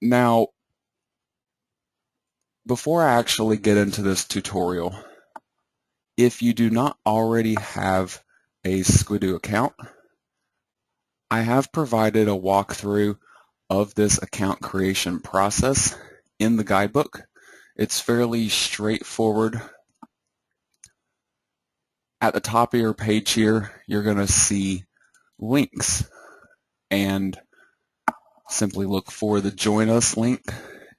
Now, before I actually get into this tutorial, if you do not already have a Squidoo account, I have provided a walkthrough of this account creation process in the guidebook. It's fairly straightforward. At the top of your page here, you're going to see links, and simply look for the Join Us link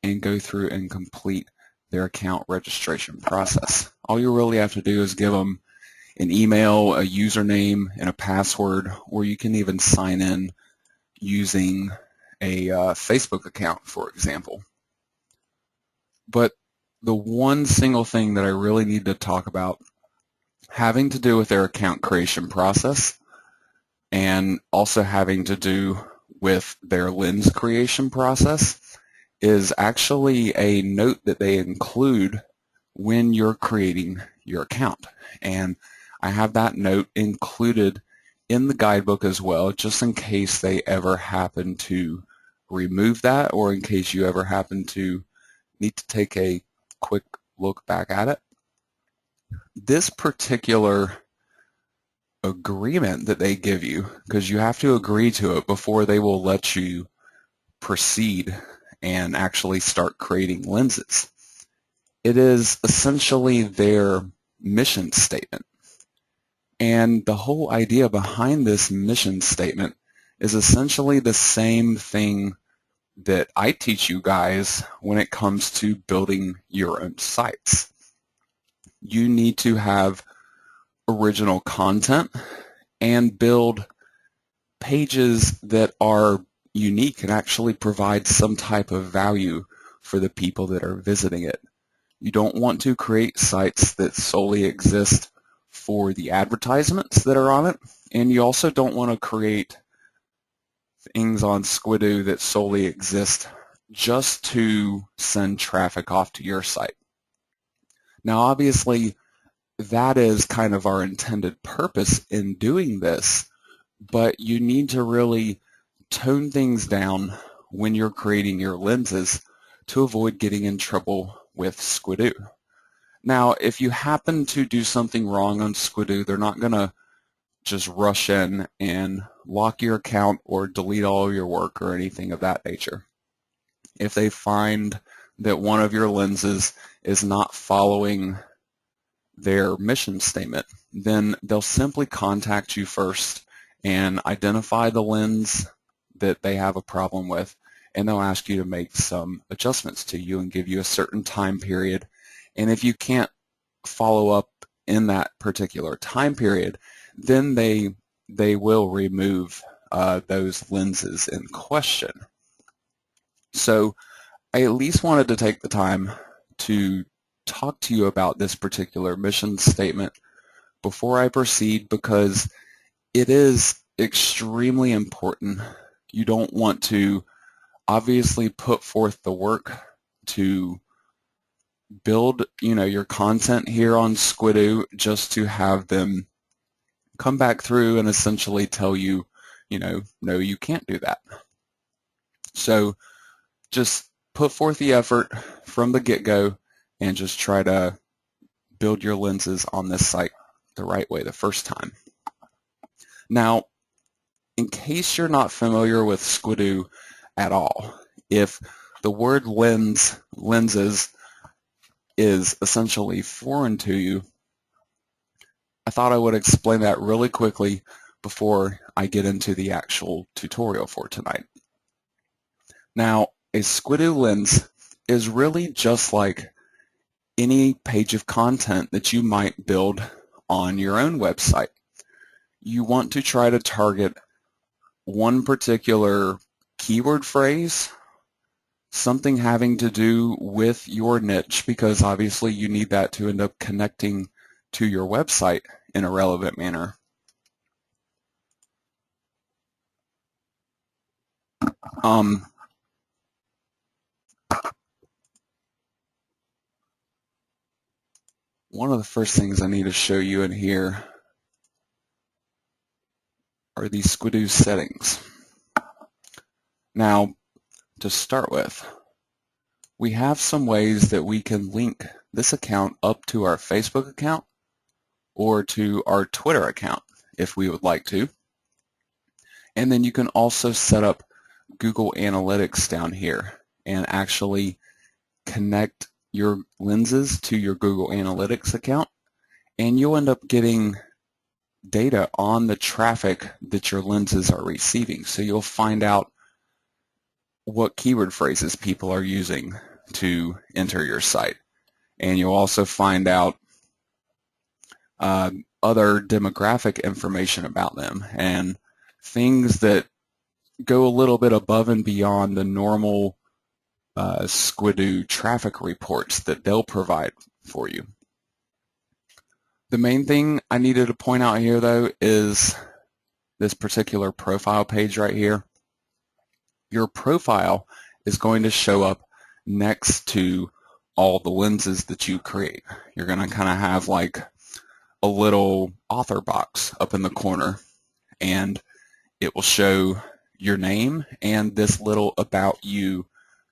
and go through and complete their account registration process. All you really have to do is give them an email, a username, and a password, or you can even sign in using a Facebook account, for example. But the one single thing that I really need to talk about having to do with their account creation process and also having to do with their lens creation process is actually a note that they include when you're creating your account. And I have that note included in the guidebook as well, just in case they ever happen to remove that, or in case you ever happen to need to take a quick look back at it. This particular agreement that they give you, because you have to agree to it before they will let you proceed and actually start creating lenses. It is essentially their mission statement. And the whole idea behind this mission statement is essentially the same thing that I teach you guys when it comes to building your own sites. You need to have original content and build pages that are unique and actually provide some type of value for the people that are visiting it. You don't want to create sites that solely exist for the advertisements that are on it, and you also don't want to create things on Squidoo that solely exist just to send traffic off to your site. Now, obviously, that is kind of our intended purpose in doing this, but you need to really tone things down when you're creating your lenses to avoid getting in trouble with Squidoo. Now, if you happen to do something wrong on Squidoo, they're not going to just rush in and lock your account or delete all your work or anything of that nature. If they find that one of your lenses is not following their mission statement, then they'll simply contact you first and identify the lens that they have a problem with, and they'll ask you to make some adjustments to you and give you a certain time period. And if you can't follow up in that particular time period, then they will remove those lenses in question. So I at least wanted to take the time to talk to you about this particular mission statement before I proceed, because it is extremely important. You don't want to obviously put forth the work to build, your content here on Squidoo just to have them come back through and essentially tell you, no, you can't do that. So just put forth the effort from the get-go and just try to build your lenses on this site the right way the first time. Now, in case you're not familiar with Squidoo at all, if the word lenses is essentially foreign to you, I thought I would explain that really quickly before I get into the actual tutorial for tonight. Now, a Squidoo lens is really just like any page of content that you might build on your own website. You want to try to target one particular keyword phrase, something having to do with your niche, because obviously you need that to end up connecting to your website in a relevant manner. One of the first things I need to show you in here are these Squidoo settings. Now, to start with, we have some ways that we can link this account up to our Facebook account or to our Twitter account if we would like to. And then you can also set up Google Analytics down here and actually connect your lenses to your Google Analytics account, and you'll end up getting data on the traffic that your lenses are receiving. So you'll find out what keyword phrases people are using to enter your site. And you'll also find out other demographic information about them and things that go a little bit above and beyond the normal Squidoo traffic reports that they'll provide for you. The main thing I needed to point out here, though, is this particular profile page right here. Your profile is going to show up next to all the lenses that you create. You're going to kind of have like a little author box up in the corner, and it will show your name and this little about you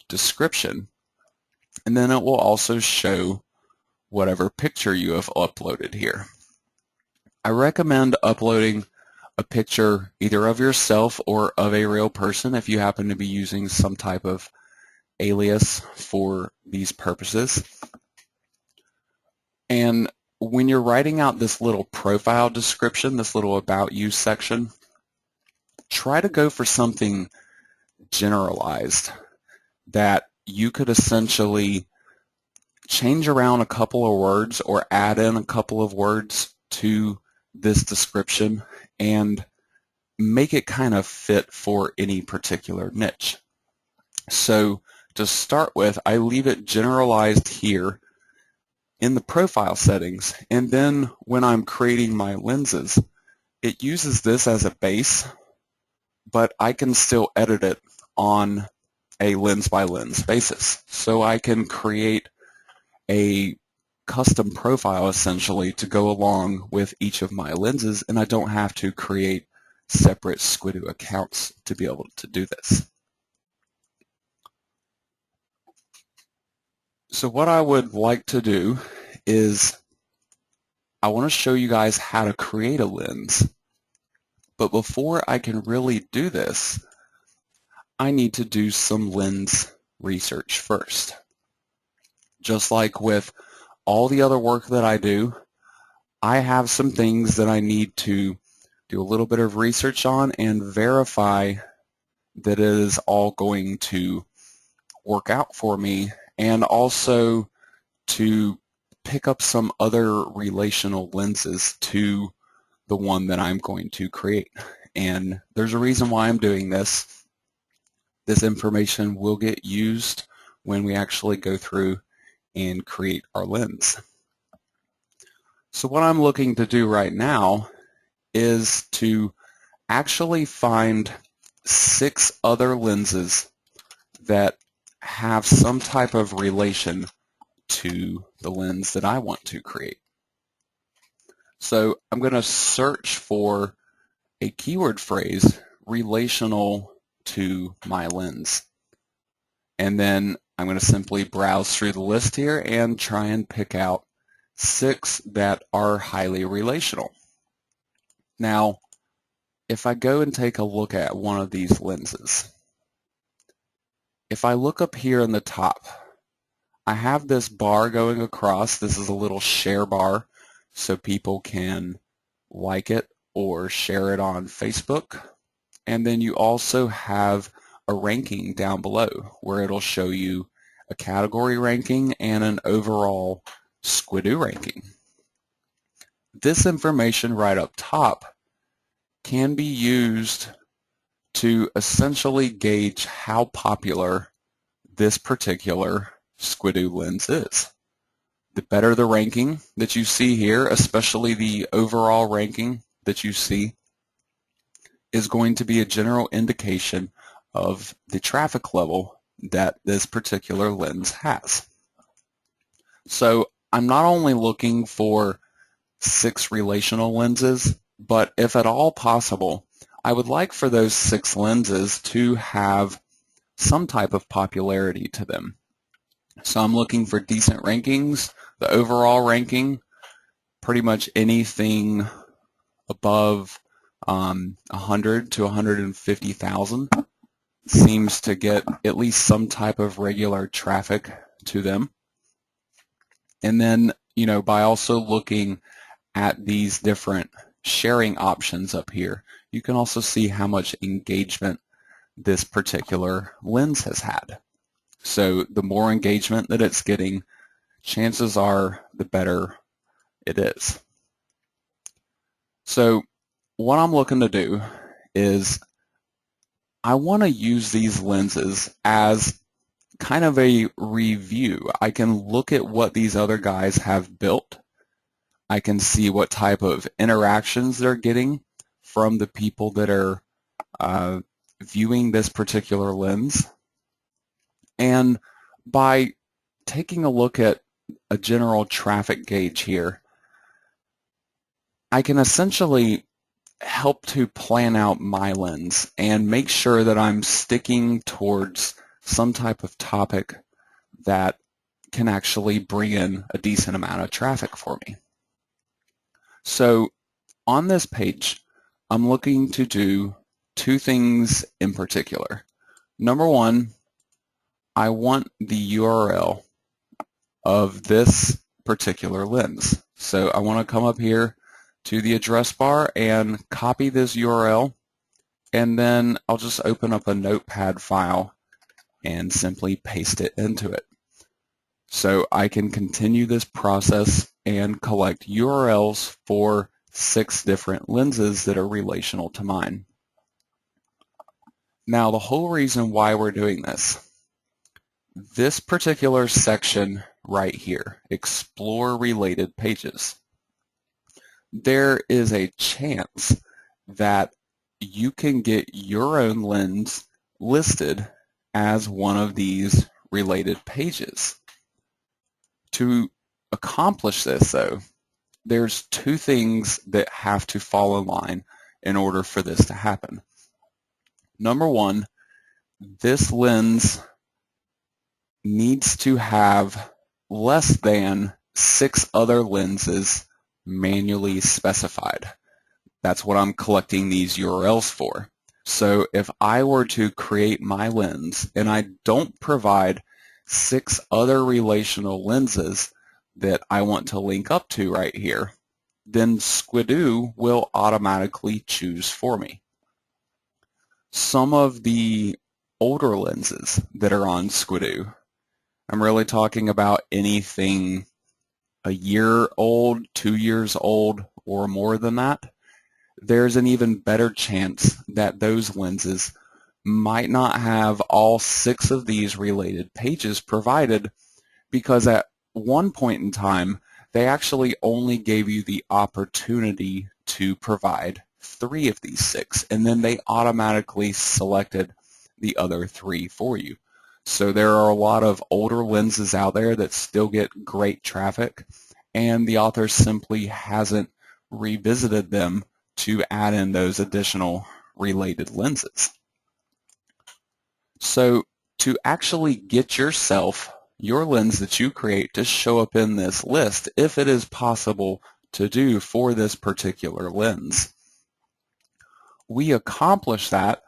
description, and then it will also show whatever picture you have uploaded here. I recommend uploading a picture either of yourself or of a real person if you happen to be using some type of alias for these purposes. And when you're writing out this little profile description, this little about you section, try to go for something generalized that you could essentially change around a couple of words or add in a couple of words to this description and make it kind of fit for any particular niche. So to start with, I leave it generalized here in the profile settings, and then when I'm creating my lenses, it uses this as a base, but I can still edit it on a lens by lens basis. So I can create a custom profile essentially to go along with each of my lenses, and I don't have to create separate Squidoo accounts to be able to do this. So what I would like to do is I want to show you guys how to create a lens, but before I can really do this, I need to do some lens research first. Just like with all the other work that I do, I have some things that I need to do a little bit of research on and verify that it is all going to work out for me, and also to pick up some other relational lenses to the one that I'm going to create. And there's a reason why I'm doing this. This information will get used when we actually go through and create our lens. So what I'm looking to do right now is to actually find 6 other lenses that have some type of relation to the lens that I want to create. So I'm going to search for a keyword phrase relational to my lens. And then I'm going to simply browse through the list here and try and pick out 6 that are highly relational. Now, if I go and take a look at one of these lenses, if I look up here in the top, I have this bar going across. This is a little share bar, so people can like it or share it on Facebook. And then you also have a ranking down below where it'll show you a category ranking and an overall Squidoo ranking. This information right up top can be used to essentially gauge how popular this particular Squidoo lens is. The better the ranking that you see here, especially the overall ranking that you see, is going to be a general indication of the traffic level that this particular lens has. So I'm not only looking for 6 relational lenses, but if at all possible, I would like for those 6 lenses to have some type of popularity to them. So I'm looking for decent rankings. The overall ranking, pretty much anything above 100 to 150,000 seems to get at least some type of regular traffic to them. And then, by also looking at these different sharing options up here, you can also see how much engagement this particular lens has had. So the more engagement that it's getting, chances are the better it is. So what I'm looking to do is I want to use these lenses as kind of a review. I can look at what these other guys have built. I can see what type of interactions they're getting from the people that are viewing this particular lens. And by taking a look at a general traffic gauge here, I can essentially help to plan out my lens and make sure that I'm sticking towards some type of topic that can actually bring in a decent amount of traffic for me. So on this page, I'm looking to do two things in particular. Number one, I want the URL of this particular lens. So I want to come up here to the address bar and copy this URL, and then I'll just open up a notepad file and simply paste it into it. So I can continue this process and collect URLs for 6 different lenses that are relational to mine. Now the whole reason why we're doing this particular section right here, explore related pages, there is a chance that you can get your own lens listed as one of these related pages. To accomplish this, though, there's 2 things that have to fall in line in order for this to happen. Number one, this lens needs to have less than 6 other lenses manually specified. That's what I'm collecting these URLs for. So if I were to create my lens and I don't provide 6 other relational lenses that I want to link up to right here, then Squidoo will automatically choose for me. Some of the older lenses that are on Squidoo, I'm really talking about anything a year old, 2 years old, or more than that, there's an even better chance that those lenses might not have all 6 of these related pages provided, because at one point in time they actually only gave you the opportunity to provide 3 of these 6, and then they automatically selected the other 3 for you. So there are a lot of older lenses out there that still get great traffic, and the author simply hasn't revisited them to add in those additional related lenses. So to actually get yourself your lens that you create to show up in this list, if it is possible to do for this particular lens, we accomplish that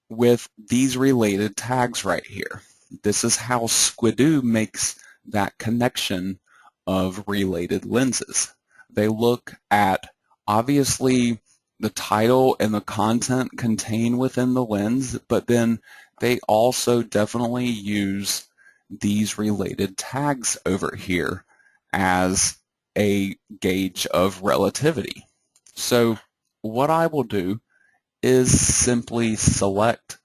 with these related tags right here. This is how Squidoo makes that connection of related lenses. They look at obviously the title and the content contained within the lens, but then they also definitely use these related tags over here as a gauge of relativity. So what I will do is simply select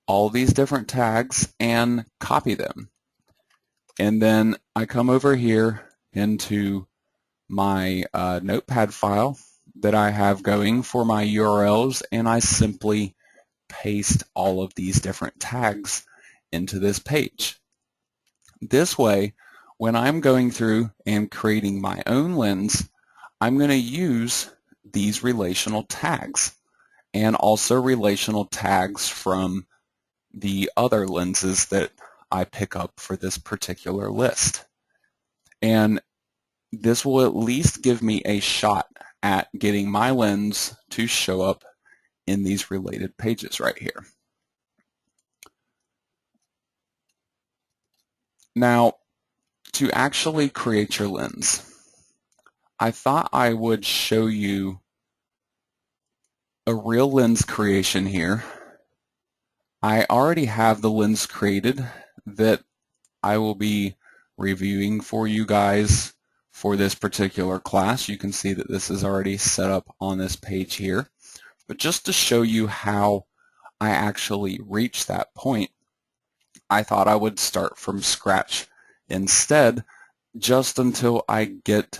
all these different tags and copy them. And then I come over here into my notepad file that I have going for my URLs, and I simply paste all of these different tags into this page. This way, when I'm going through and creating my own lens, I'm going to use these relational tags, and also relational tags from the other lenses that I pick up for this particular list. And this will at least give me a shot at getting my lens to show up in these related pages right here. Now, to actually create your lens, I thought I would show you a real lens creation here. I already have the lens created that I will be reviewing for you guys for this particular class. You can see that this is already set up on this page here. But just to show you how I actually reached that point, I thought I would start from scratch instead, just until I get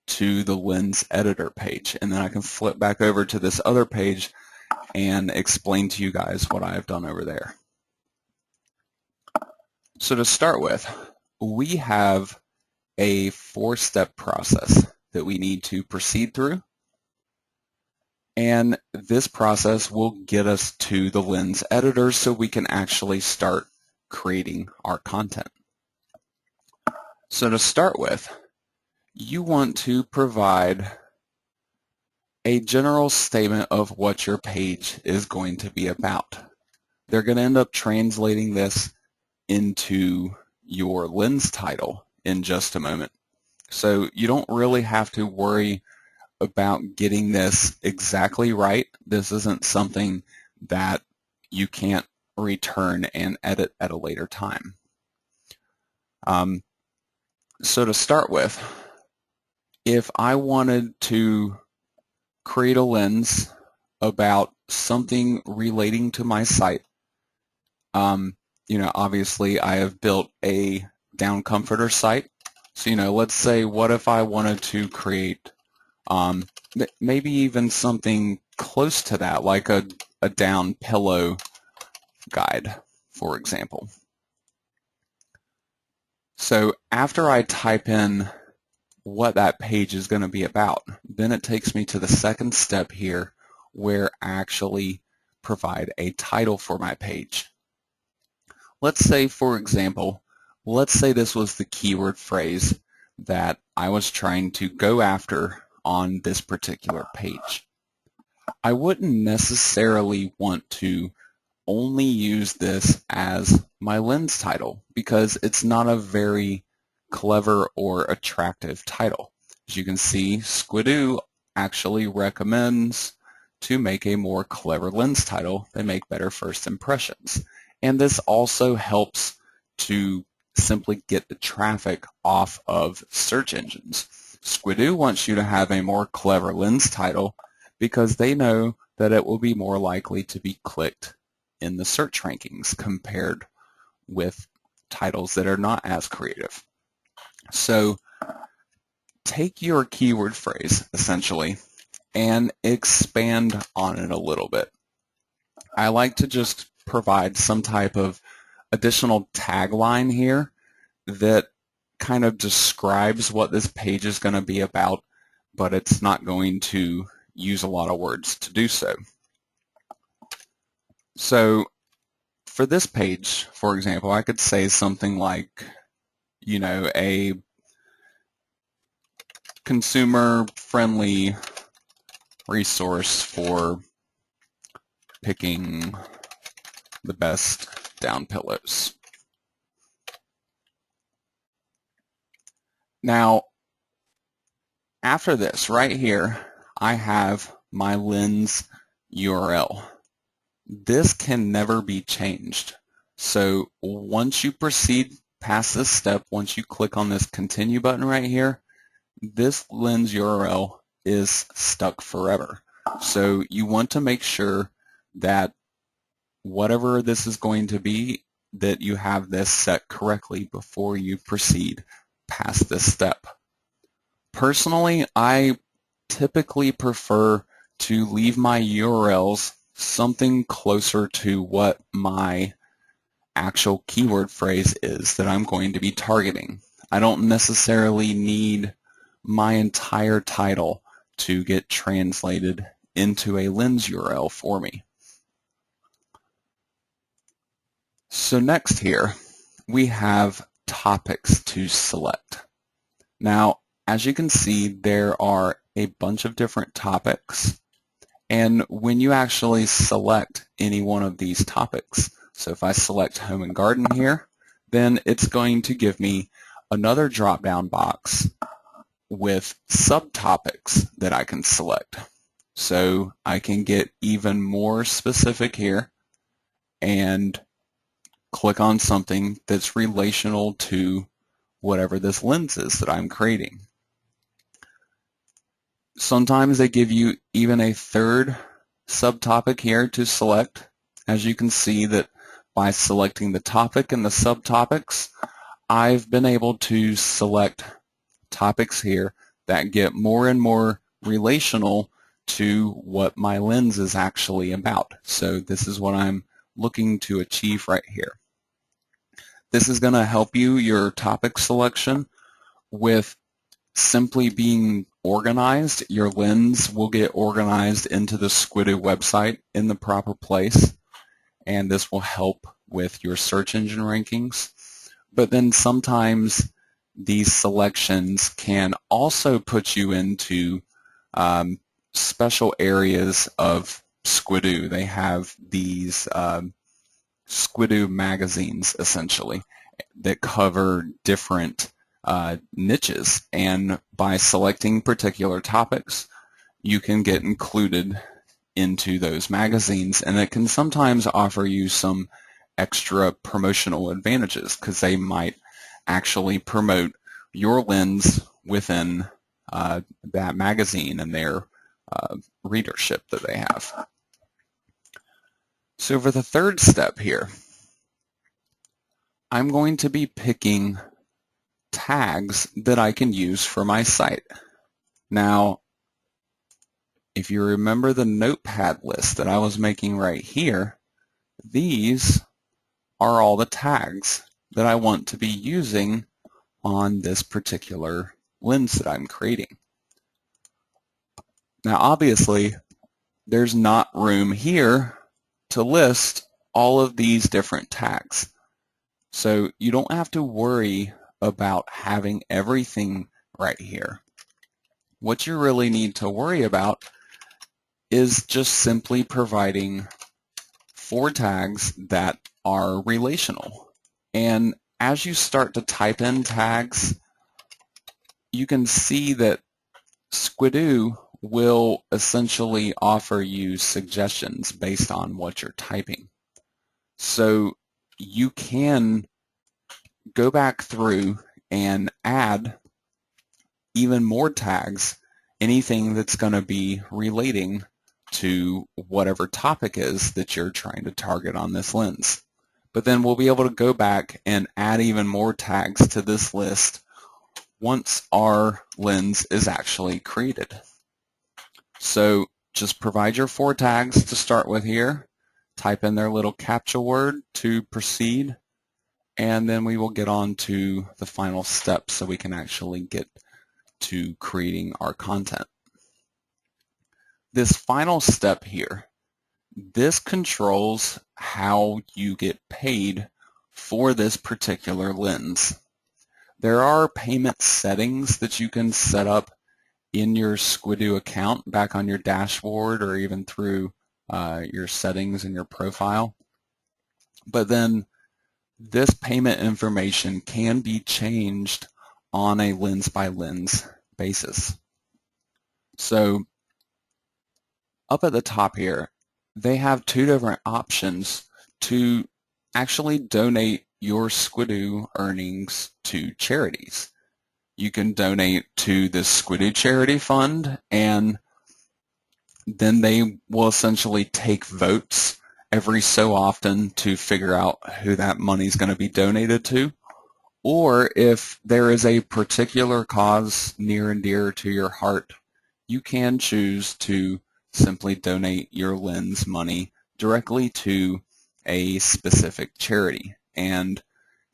to the lens editor page, and then I can flip back over to this other page and explain to you guys what I've done over there. So to start with, we have a 4-step process that we need to proceed through, and this process will get us to the lens editor so we can actually start creating our content. So to start with, you want to provide a general statement of what your page is going to be about. They're going to end up translating this into your lens title in just a moment. So you don't really have to worry about getting this exactly right. This isn't something that you can't return and edit at a later time. So to start with, if I wanted to create a lens about something relating to my site, obviously I have built a down comforter site. So, let's say, what if I wanted to create maybe even something close to that, like a down pillow guide, for example. So after I type in what that page is going to be about, then it takes me to the second step here, where I actually provide a title for my page. Let's say, for example, this was the keyword phrase that I was trying to go after on this particular page. I wouldn't necessarily want to only use this as my lens title because it's not a very clever or attractive title. As you can see, Squidoo actually recommends to make a more clever lens title. They make better first impressions. And this also helps to simply get the traffic off of search engines. Squidoo wants you to have a more clever lens title because they know that it will be more likely to be clicked in the search rankings compared with titles that are not as creative. So take your keyword phrase, essentially, and expand on it a little bit. I like to just provide some type of additional tagline here that kind of describes what this page is going to be about, but it's not going to use a lot of words to do so. So for this page, for example, I could say something like, a consumer-friendly resource for picking the best down pillows. Now, after this, right here, I have my lens URL. This can never be changed. So once you proceed past this step, once you click on this continue button right here, this lens URL is stuck forever. So you want to make sure that whatever this is going to be, that you have this set correctly before you proceed past this step. Personally, I typically prefer to leave my URLs something closer to what my actual keyword phrase is that I'm going to be targeting. I don't necessarily need my entire title to get translated into a lens URL for me. So next here, we have topics to select. Now, as you can see, there are a bunch of different topics, and when you actually select any one of these topics, so if I select Home and Garden here, then it's going to give me another drop-down box with subtopics that I can select. So I can get even more specific here and click on something that's relational to whatever this lens is that I'm creating. Sometimes they give you even a third subtopic here to select. As you can see that by selecting the topic and the subtopics, I've been able to select topics here that get more and more relational to what my lens is actually about. So this is what I'm looking to achieve right here. This is going to help your topic selection with simply being organized. Your lens will get organized into the Squidoo website in the proper place, and this will help with your search engine rankings. But then sometimes these selections can also put you into special areas of Squidoo. They have these Squidoo magazines, essentially, that cover different niches, and by selecting particular topics, you can get included into those magazines, and it can sometimes offer you some extra promotional advantages because they might actually promote your lens within that magazine and their readership that they have. So for the third step here, I'm going to be picking tags that I can use for my site. Now, if you remember the notepad list that I was making right here, these are all the tags that I want to be using on this particular lens that I'm creating. Now, obviously, there's not room here to list all of these different tags. So you don't have to worry about having everything right here. What you really need to worry about is just simply providing 4 tags that are relational. And as you start to type in tags, you can see that Squidoo will essentially offer you suggestions based on what you're typing. So you can go back through and add even more tags, anything that's going to be relating to whatever topic is that you're trying to target on this lens. But then we'll be able to go back and add even more tags to this list once our lens is actually created. So just provide your 4 tags to start with here, type in their little CAPTCHA word to proceed, and then we will get on to the final step so we can actually get to creating our content. This final step here, this controls how you get paid for this particular lens. There are payment settings that you can set up in your Squidoo account back on your dashboard or even through your settings in your profile. But then this payment information can be changed on a lens-by-lens basis. So up at the top here, they have 2 different options to actually donate your Squidoo earnings to charities. You can donate to the Squidoo Charity Fund, and then they will essentially take votes every so often to figure out who that money is going to be donated to. Or if there is a particular cause near and dear to your heart, you can choose to simply donate your lens money directly to a specific charity. And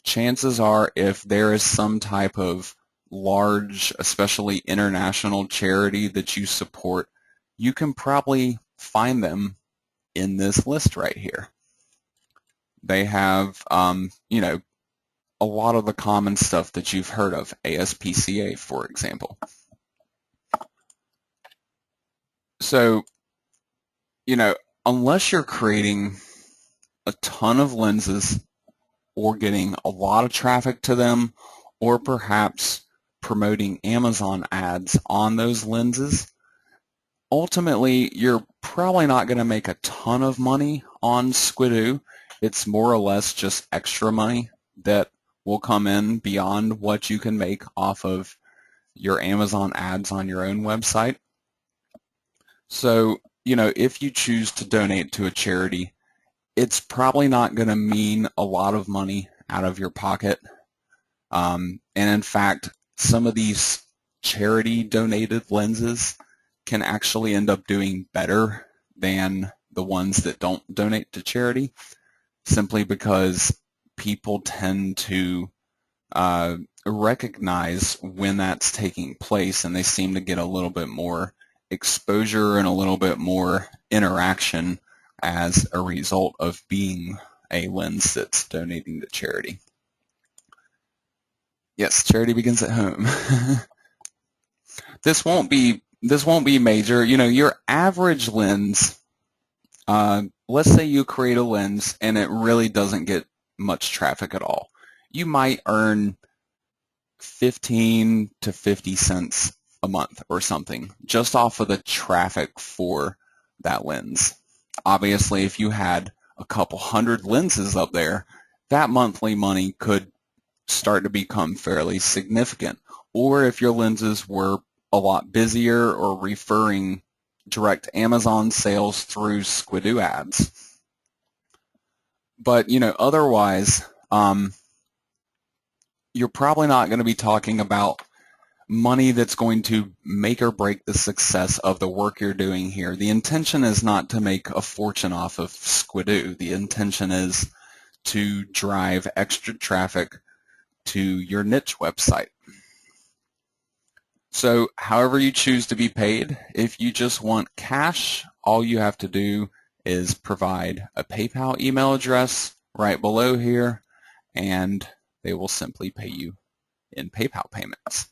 chances are, if there is some type of large, especially international charity that you support, you can probably find them in this list right here. They have, you know, a lot of the common stuff that you've heard of, ASPCA, for example. So, you know, unless you're creating a ton of lenses or getting a lot of traffic to them, or perhaps promoting Amazon ads on those lenses, ultimately you're probably not going to make a ton of money on Squidoo. It's more or less just extra money that will come in beyond what you can make off of your Amazon ads on your own website. So, you know, if you choose to donate to a charity, it's probably not going to mean a lot of money out of your pocket. And in fact, some of these charity donated lenses can actually end up doing better than the ones that don't donate to charity, simply because people tend to recognize when that's taking place, and they seem to get a little bit more exposure and a little bit more interaction as a result of being a lens that's donating to charity. Yes, charity begins at home. This won't be major. You know, your average lens, let's say you create a lens and it really doesn't get much traffic at all. You might earn 15 to 50 cents a month or something just off of the traffic for that lens. Obviously, if you had a couple hundred lenses up there, that monthly money could start to become fairly significant. Or if your lenses were a lot busier or referring direct Amazon sales through Squidoo ads. But, you know, otherwise, you're probably not going to be talking about money that's going to make or break the success of the work you're doing here. The intention is not to make a fortune off of Squidoo. The intention is to drive extra traffic to your niche website. So however you choose to be paid, if you just want cash, all you have to do is provide a PayPal email address right below here, and they will simply pay you in PayPal payments.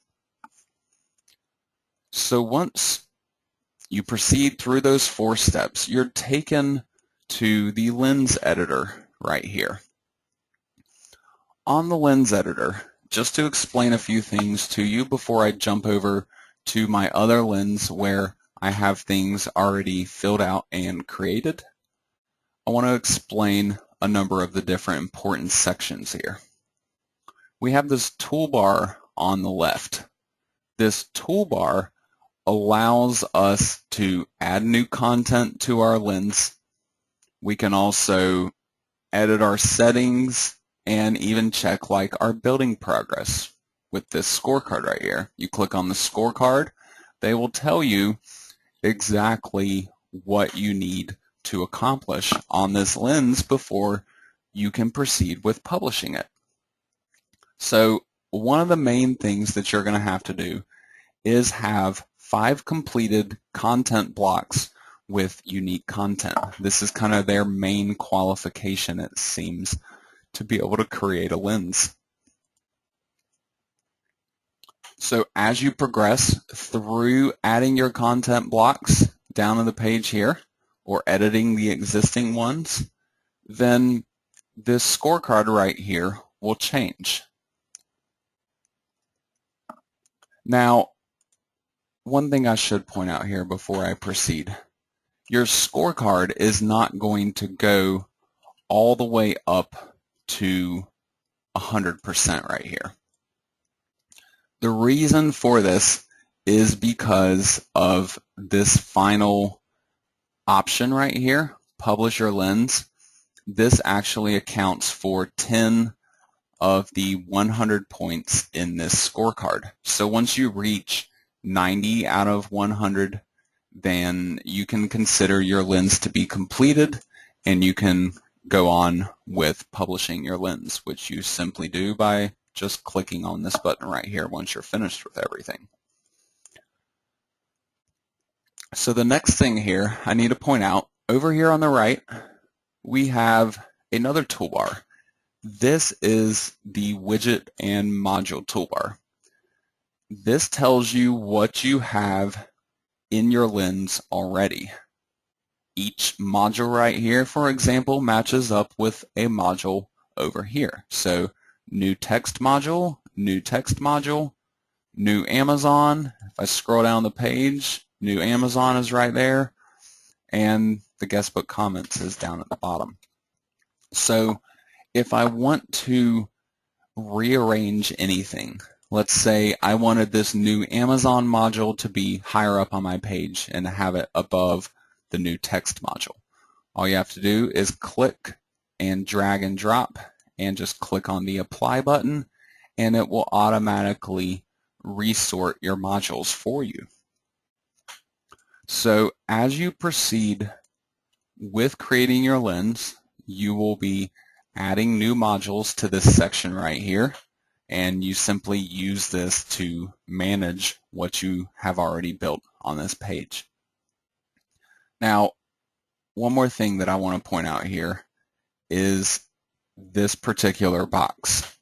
So once you proceed through those 4 steps, you're taken to the lens editor right here. On the lens editor, just to explain a few things to you before I jump over to my other lens where I have things already filled out and created, I want to explain a number of the different important sections here. We have this toolbar on the left. This toolbar allows us to add new content to our lens. We can also edit our settings and even check like our building progress with this scorecard right here. You click on the scorecard, they will tell you exactly what you need to accomplish on this lens before you can proceed with publishing it. So one of the main things that you're going to have to do is have 5 completed content blocks with unique content. This is kind of their main qualification, it seems, to be able to create a lens. So as you progress through adding your content blocks down on the page here, or editing the existing ones, then this scorecard right here will change. Now, one thing I should point out here before I proceed, your scorecard is not going to go all the way up to 100% right here. The reason for this is because of this final option right here, publish your lens. This actually accounts for 10 of the 100 points in this scorecard. So once you reach 90 out of 100, then you can consider your lens to be completed, and you can go on with publishing your lens, which you simply do by just clicking on this button right here once you're finished with everything. So the next thing here I need to point out, over here on the right, we have another toolbar. This is the widget and module toolbar. This tells you what you have in your lens already. Each module right here, for example, matches up with a module over here. So new text module, new text module, new Amazon. If I scroll down the page, new Amazon is right there, and the guestbook comments is down at the bottom. So if I want to rearrange anything, let's say I wanted this new Amazon module to be higher up on my page and have it above the new text module. All you have to do is click and drag and drop and just click on the apply button, and it will automatically resort your modules for you. So as you proceed with creating your lens, you will be adding new modules to this section right here, and you simply use this to manage what you have already built on this page. Now, one more thing that I want to point out here is this particular box.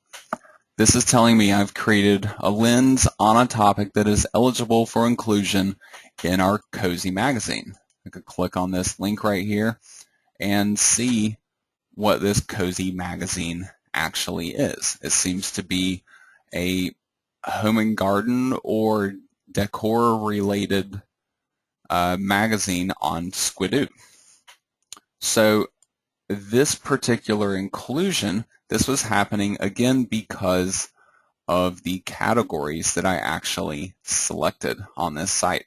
This is telling me I've created a lens on a topic that is eligible for inclusion in our Cozy magazine. I could click on this link right here and see what this Cozy magazine actually is. It seems to be a home and garden or decor related magazine on Squidoo. So this particular inclusion, this was happening again because of the categories that I actually selected on this site.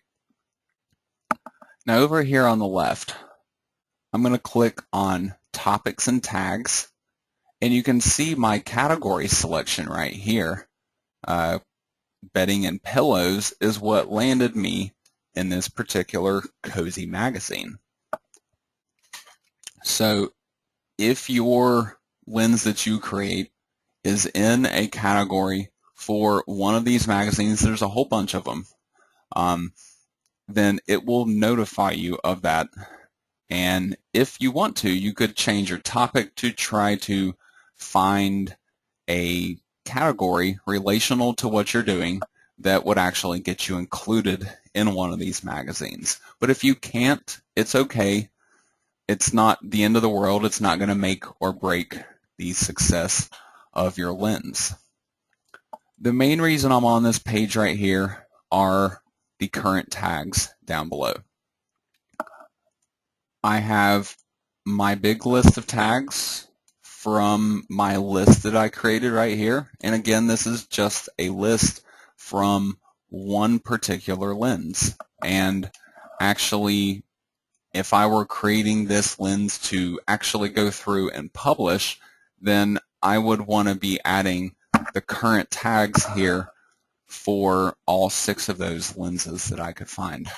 Now over here on the left, I'm going to click on topics and tags, and you can see my category selection right here. Bedding and pillows is what landed me in this particular Cozy magazine. So if your lens that you create is in a category for one of these magazines, there's a whole bunch of them, then it will notify you of that. And if you want to, you could change your topic to try to find a category relational to what you're doing that would actually get you included in one of these magazines. But if you can't, it's okay. It's not the end of the world. It's not going to make or break the success of your lens. The main reason I'm on this page right here are the current tags down below. I have my big list of tags from my list that I created right here. And again, this is just a list from one particular lens. And actually, if I were creating this lens to actually go through and publish, then I would want to be adding the current tags here for all 6 of those lenses that I could find.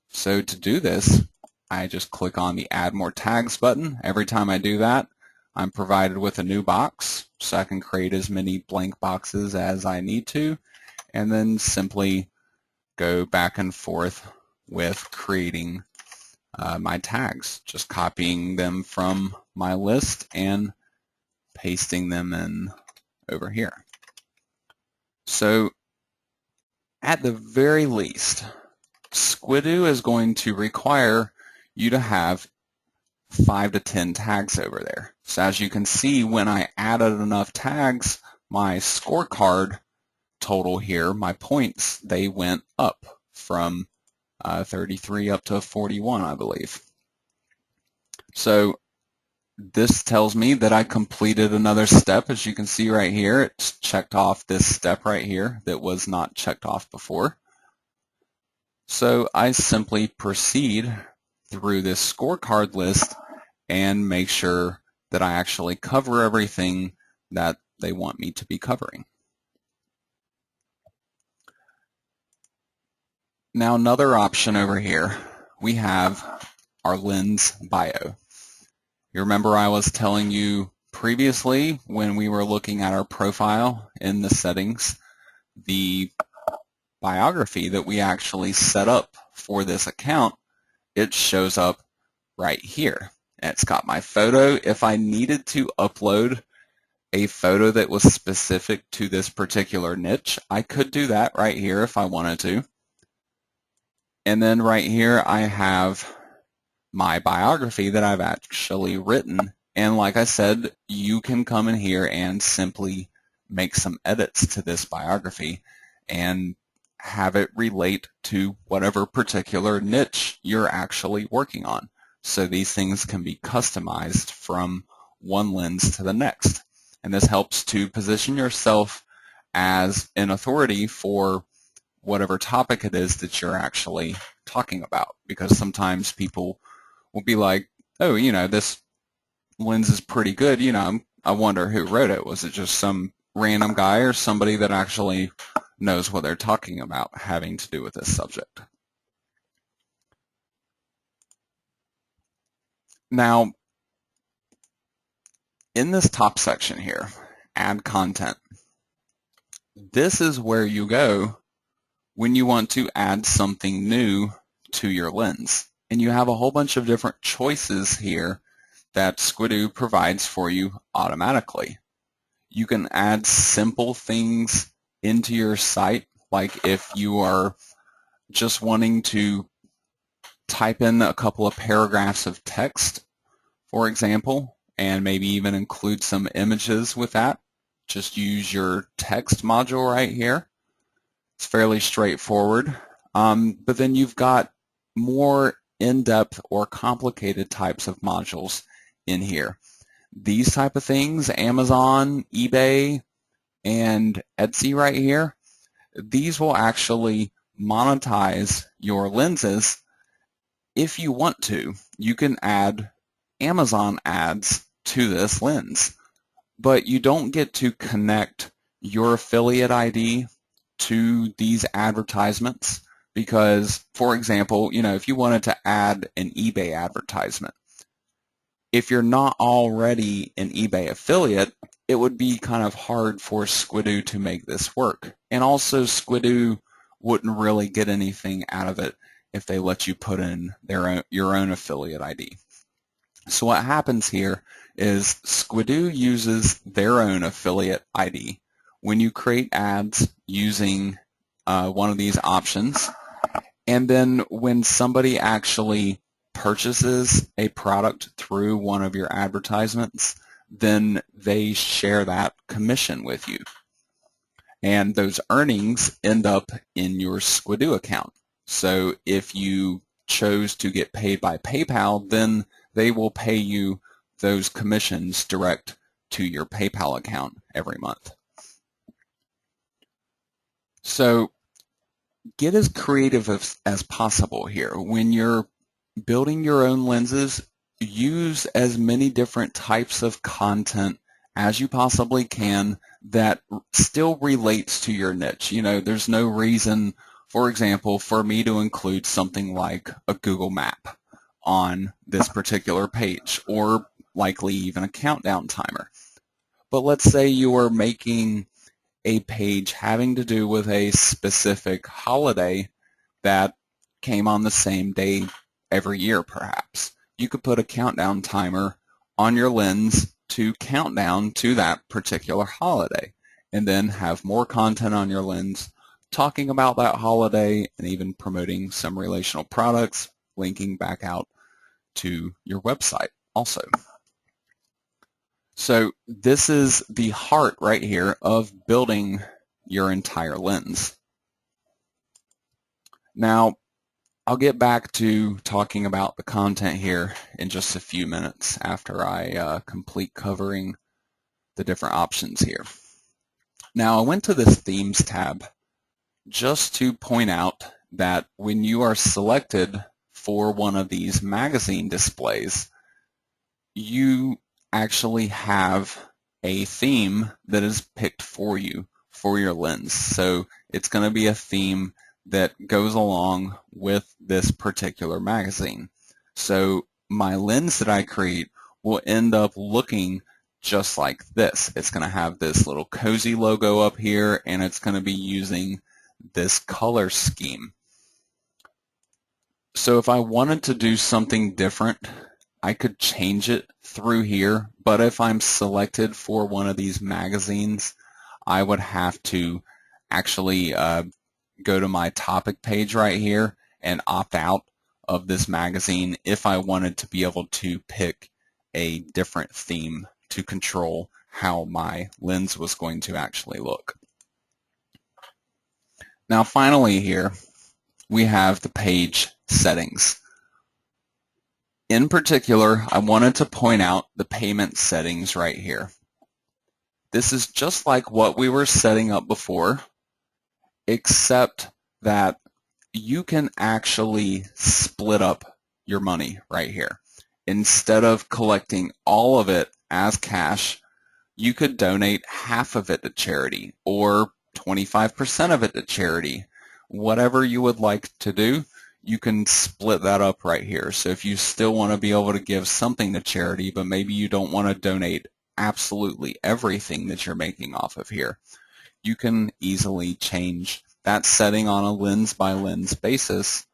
So to do this, I just click on the Add More Tags button. Every time I do that, I'm provided with a new box, so I can create as many blank boxes as I need to, and then simply go back and forth with creating my tags, just copying them from my list and pasting them in over here. So at the very least, Squidoo is going to require you to have 5 to 10 tags over there. So as you can see, when I added enough tags, my scorecard total here, my points, they went up from 33 up to 41, I believe. So this tells me that I completed another step. As you can see right here, it's checked off this step right here that was not checked off before. So I simply proceed through this scorecard list and make sure that I actually cover everything that they want me to be covering. Now another option over here, we have our lens bio. You remember I was telling you previously when we were looking at our profile in the settings, the biography that we actually set up for this account, it shows up right here. It's got my photo. If I needed to upload a photo that was specific to this particular niche, I could do that right here if I wanted to. And then right here I have my biography that I've actually written. And like I said, you can come in here and simply make some edits to this biography and have it relate to whatever particular niche you're actually working on. So these things can be customized from one lens to the next. And this helps to position yourself as an authority for whatever topic it is that you're actually talking about. Because sometimes people will be like, oh, this lens is pretty good. I wonder who wrote it. Was it just some random guy or somebody that actually knows what they're talking about having to do with this subject? Now, in this top section here, add content, this is where you go when you want to add something new to your lens. And you have a whole bunch of different choices here that Squidoo provides for you automatically. You can add simple things into your site, like if you are just wanting to type in a couple of paragraphs of text, for example, and maybe even include some images with that. Just use your text module right here. It's fairly straightforward. But then you've got more in-depth or complicated types of modules in here. These type of things, Amazon, eBay, and Etsy right here, these will actually monetize your lenses. If you want to, you can add Amazon ads to this lens, but you don't get to connect your affiliate ID to these advertisements because, for example, if you wanted to add an eBay advertisement, if you're not already an eBay affiliate, it would be kind of hard for Squidoo to make this work. And also Squidoo wouldn't really get anything out of it if they let you put in your own affiliate ID. So what happens here is Squidoo uses their own affiliate ID when you create ads using one of these options. And then when somebody actually purchases a product through one of your advertisements, then they share that commission with you. And those earnings end up in your Squidoo account. So if you chose to get paid by PayPal, then they will pay you those commissions direct to your PayPal account every month. So get as creative as possible here. When you're building your own lenses, use as many different types of content as you possibly can that still relates to your niche. There's no reason, for example, for me to include something like a Google map on this particular page, or likely even a countdown timer. But let's say you are making a page having to do with a specific holiday that came on the same day every year, perhaps. You could put a countdown timer on your lens to count down to that particular holiday, and then have more content on your lens talking about that holiday and even promoting some relational products, linking back out to your website also. So this is the heart right here of building your entire lens. Now, I'll get back to talking about the content here in just a few minutes after I complete covering the different options here. Now, I went to this Themes tab just to point out that when you are selected for one of these magazine displays, you actually have a theme that is picked for you for your lens. So it's going to be a theme that goes along with this particular magazine. So my lens that I create will end up looking just like this. It's going to have this little cozy logo up here, and it's going to be using this color scheme. So if I wanted to do something different, I could change it through here, but if I'm selected for one of these magazines, I would have to actually go to my topic page right here and opt out of this magazine if I wanted to be able to pick a different theme to control how my lens was going to actually look. Now finally here, we have the page settings. In particular, I wanted to point out the payment settings right here. This is just like what we were setting up before, except that you can actually split up your money right here. Instead of collecting all of it as cash, you could donate half of it to charity or 25% of it to charity. Whatever you would like to do, you can split that up right here. So if you still want to be able to give something to charity, but maybe you don't want to donate absolutely everything that you're making off of here, you can easily change that setting on a lens by lens basis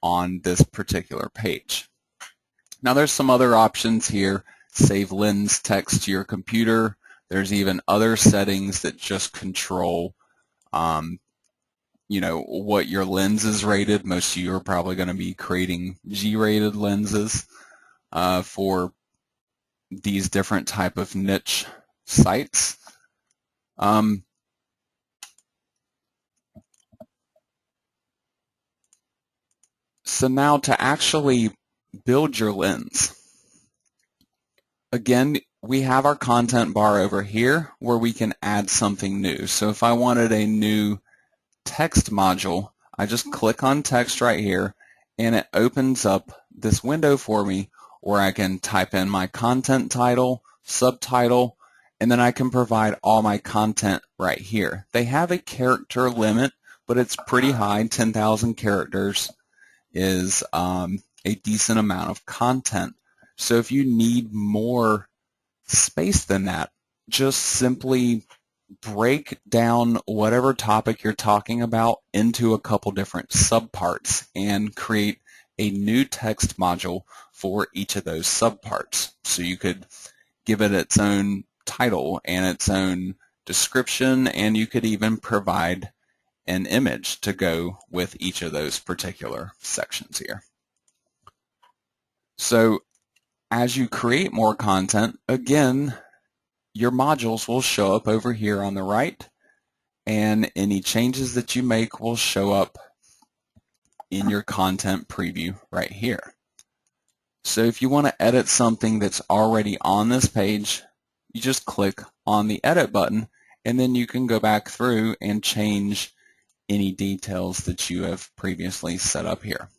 on this particular page. Now there's some other options here. Save lens text to your computer. There's even other settings that just control what your lens is rated. Most of you are probably going to be creating G-rated lenses for these different type of niche sites. So now to actually build your lens, again, we have our content bar over here where we can add something new. So if I wanted a new text module, I just click on text right here and it opens up this window for me where I can type in my content title, subtitle, and then I can provide all my content right here. They have a character limit, but it's pretty high. 10,000 characters is a decent amount of content. So if you need more space than that, just simply break down whatever topic you're talking about into a couple different subparts and create a new text module for each of those subparts. So you could give it its own title and its own description, and you could even provide an image to go with each of those particular sections here. So as you create more content, again, your modules will show up over here on the right, and any changes that you make will show up in your content preview right here. So if you want to edit something that's already on this page, you just click on the edit button, and then you can go back through and change any details that you have previously set up here.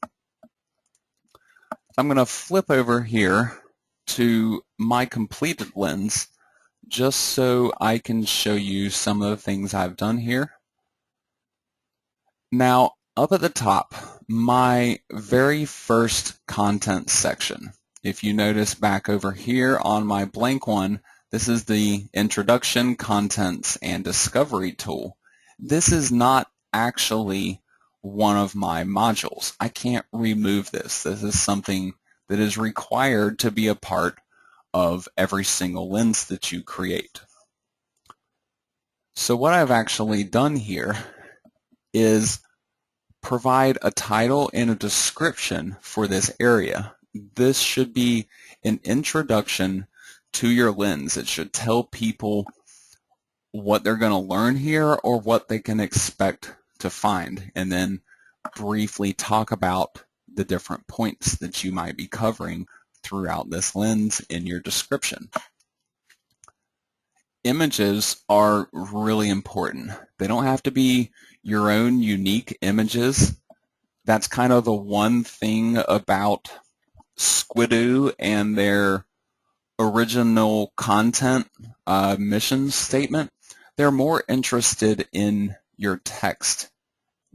I'm going to flip over here to my completed lens just so I can show you some of the things I've done here. Now, up at the top, my very first content section. If you notice back over here on my blank one, this is the Introduction, Contents, and Discovery tool. This is not actually one of my modules. I can't remove this. This is something that is required to be a part of every single lens that you create. So what I've actually done here is provide a title and a description for this area. This should be an introduction to your lens. It should tell people what they're going to learn here or what they can expect to find, and then briefly talk about the different points that you might be covering throughout this lens in your description. Images are really important. They don't have to be your own unique images. That's kind of the one thing about Squidoo and their original content mission statement. They're more interested in your text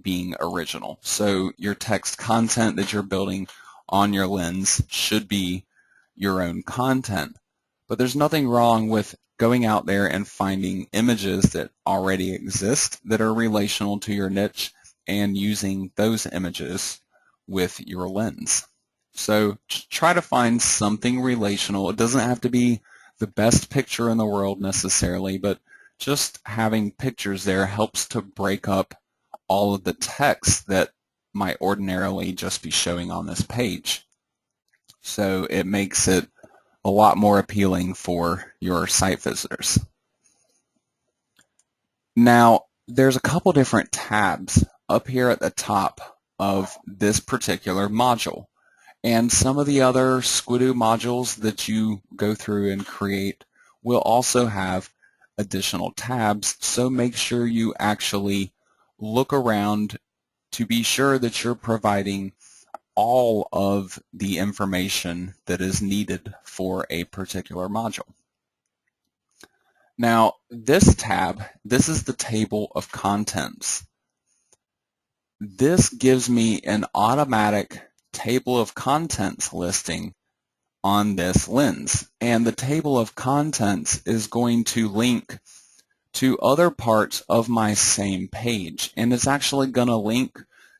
being original. So your text content that you're building on your lens should be your own content. But there's nothing wrong with going out there and finding images that already exist that are relational to your niche and using those images with your lens. So try to find something relational. It doesn't have to be the best picture in the world necessarily, but just having pictures there helps to break up all of the text that might ordinarily just be showing on this page. So it makes it a lot more appealing for your site visitors. Now, there's a couple different tabs up here at the top of this particular module. And some of the other Squidoo modules that you go through and create will also have additional tabs, so make sure you actually look around to be sure that you're providing all of the information that is needed for a particular module. Now, this tab, this is the table of contents. This gives me an automatic table of contents listing on this lens, and the table of contents is going to link to other parts of my same page, and it's actually going to link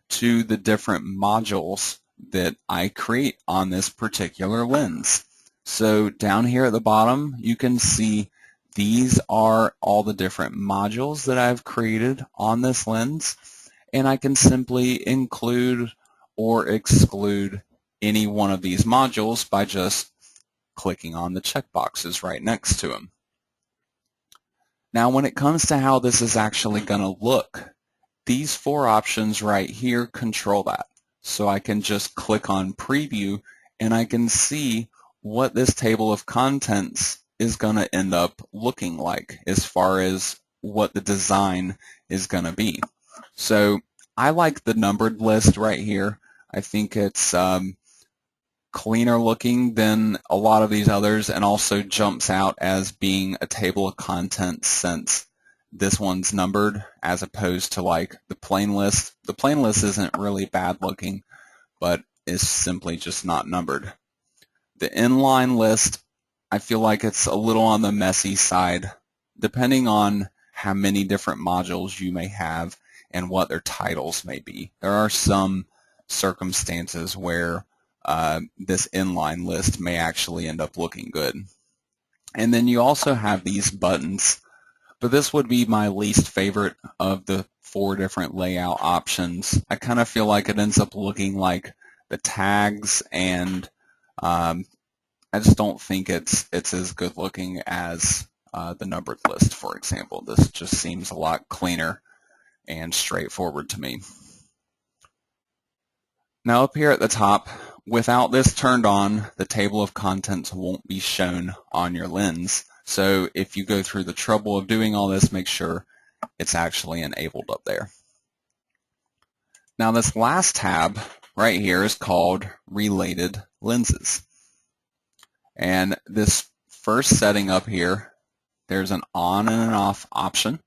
to the different modules that I create on this particular lens. So down here at the bottom you can see these are all the different modules that I've created on this lens, and I can simply include or exclude any one of these modules by just clicking on the checkboxes right next to them. Now when it comes to how this is actually going to look, these four options right here control that. So I can just click on preview and I can see what this table of contents is going to end up looking like as far as what the design is going to be. So I like the numbered list right here. I think it's cleaner looking than a lot of these others, and also jumps out as being a table of contents since this one's numbered as opposed to like the plain list. The plain list isn't really bad looking, but is simply just not numbered. The inline list, I feel like it's a little on the messy side, depending on how many different modules you may have and what their titles may be. There are some circumstances where this inline list may actually end up looking good. And then you also have these buttons, but this would be my least favorite of the four different layout options. I kind of feel like it ends up looking like the tags, and I just don't think it's as good looking as the numbered list, for example. This just seems a lot cleaner and straightforward to me. Now up here at the top, without this turned on, the table of contents won't be shown on your lens. So if you go through the trouble of doing all this, make sure it's actually enabled up there. Now this last tab right here is called Related Lenses. And this first setting up here, there's an on and an off option.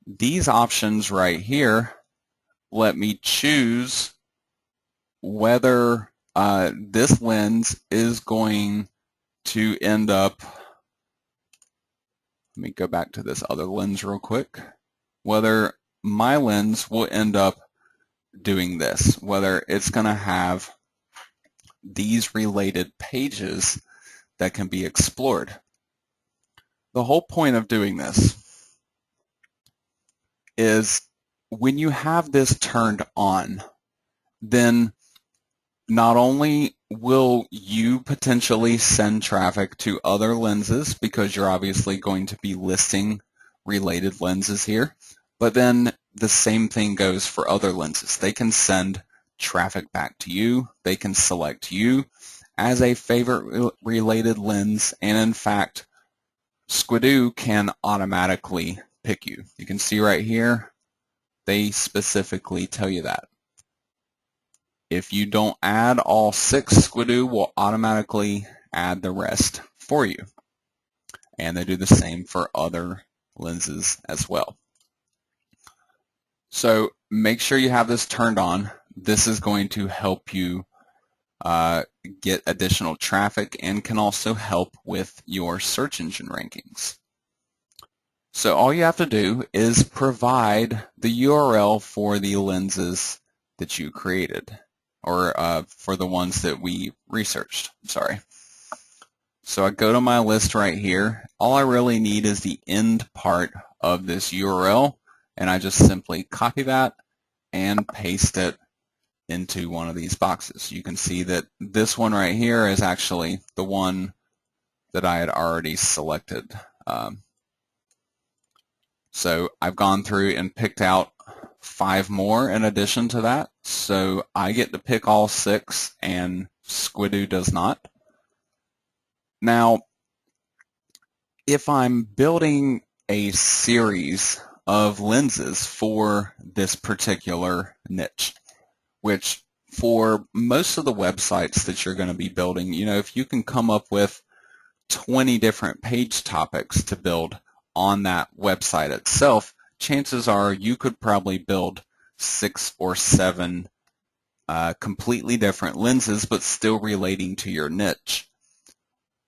These options right here let me choose whether this lens is going to end up, let me go back to this other lens real quick, whether my lens will end up doing this, whether it's going to have these related pages that can be explored. The whole point of doing this is when you have this turned on, then not only will you potentially send traffic to other lenses because you're obviously going to be listing related lenses here, but then the same thing goes for other lenses. They can send traffic back to you. They can select you as a favorite related lens, and in fact, Squidoo can automatically pick you. You can see right here, they specifically tell you that. If you don't add all 6, Squidoo will automatically add the rest for you. And they do the same for other lenses as well. So make sure you have this turned on. This is going to help you get additional traffic and can also help with your search engine rankings. So all you have to do is provide the URL for the lenses that you created. or for the ones that we researched. Sorry. So I go to my list right here. All I really need is the end part of this URL, and I just simply copy that and paste it into one of these boxes. You can see that this one right here is actually the one that I had already selected. So I've gone through and picked out 5 more in addition to that. So I get to pick all 6 and Squidoo does not. Now, if I'm building a series of lenses for this particular niche, which for most of the websites that you're going to be building, you know, if you can come up with 20 different page topics to build on that website itself, chances are you could probably build 6 or 7 completely different lenses, but still relating to your niche.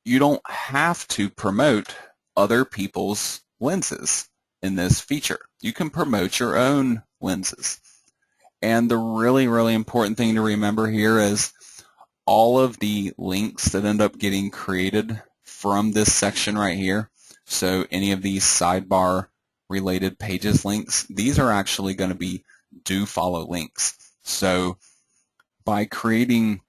You don't have to promote other people's lenses in this feature. You can promote your own lenses. And the really, really important thing to remember here is all of the links that end up getting created from this section right here, so any of these sidebar related pages links, these are actually going to be do follow links. So by creating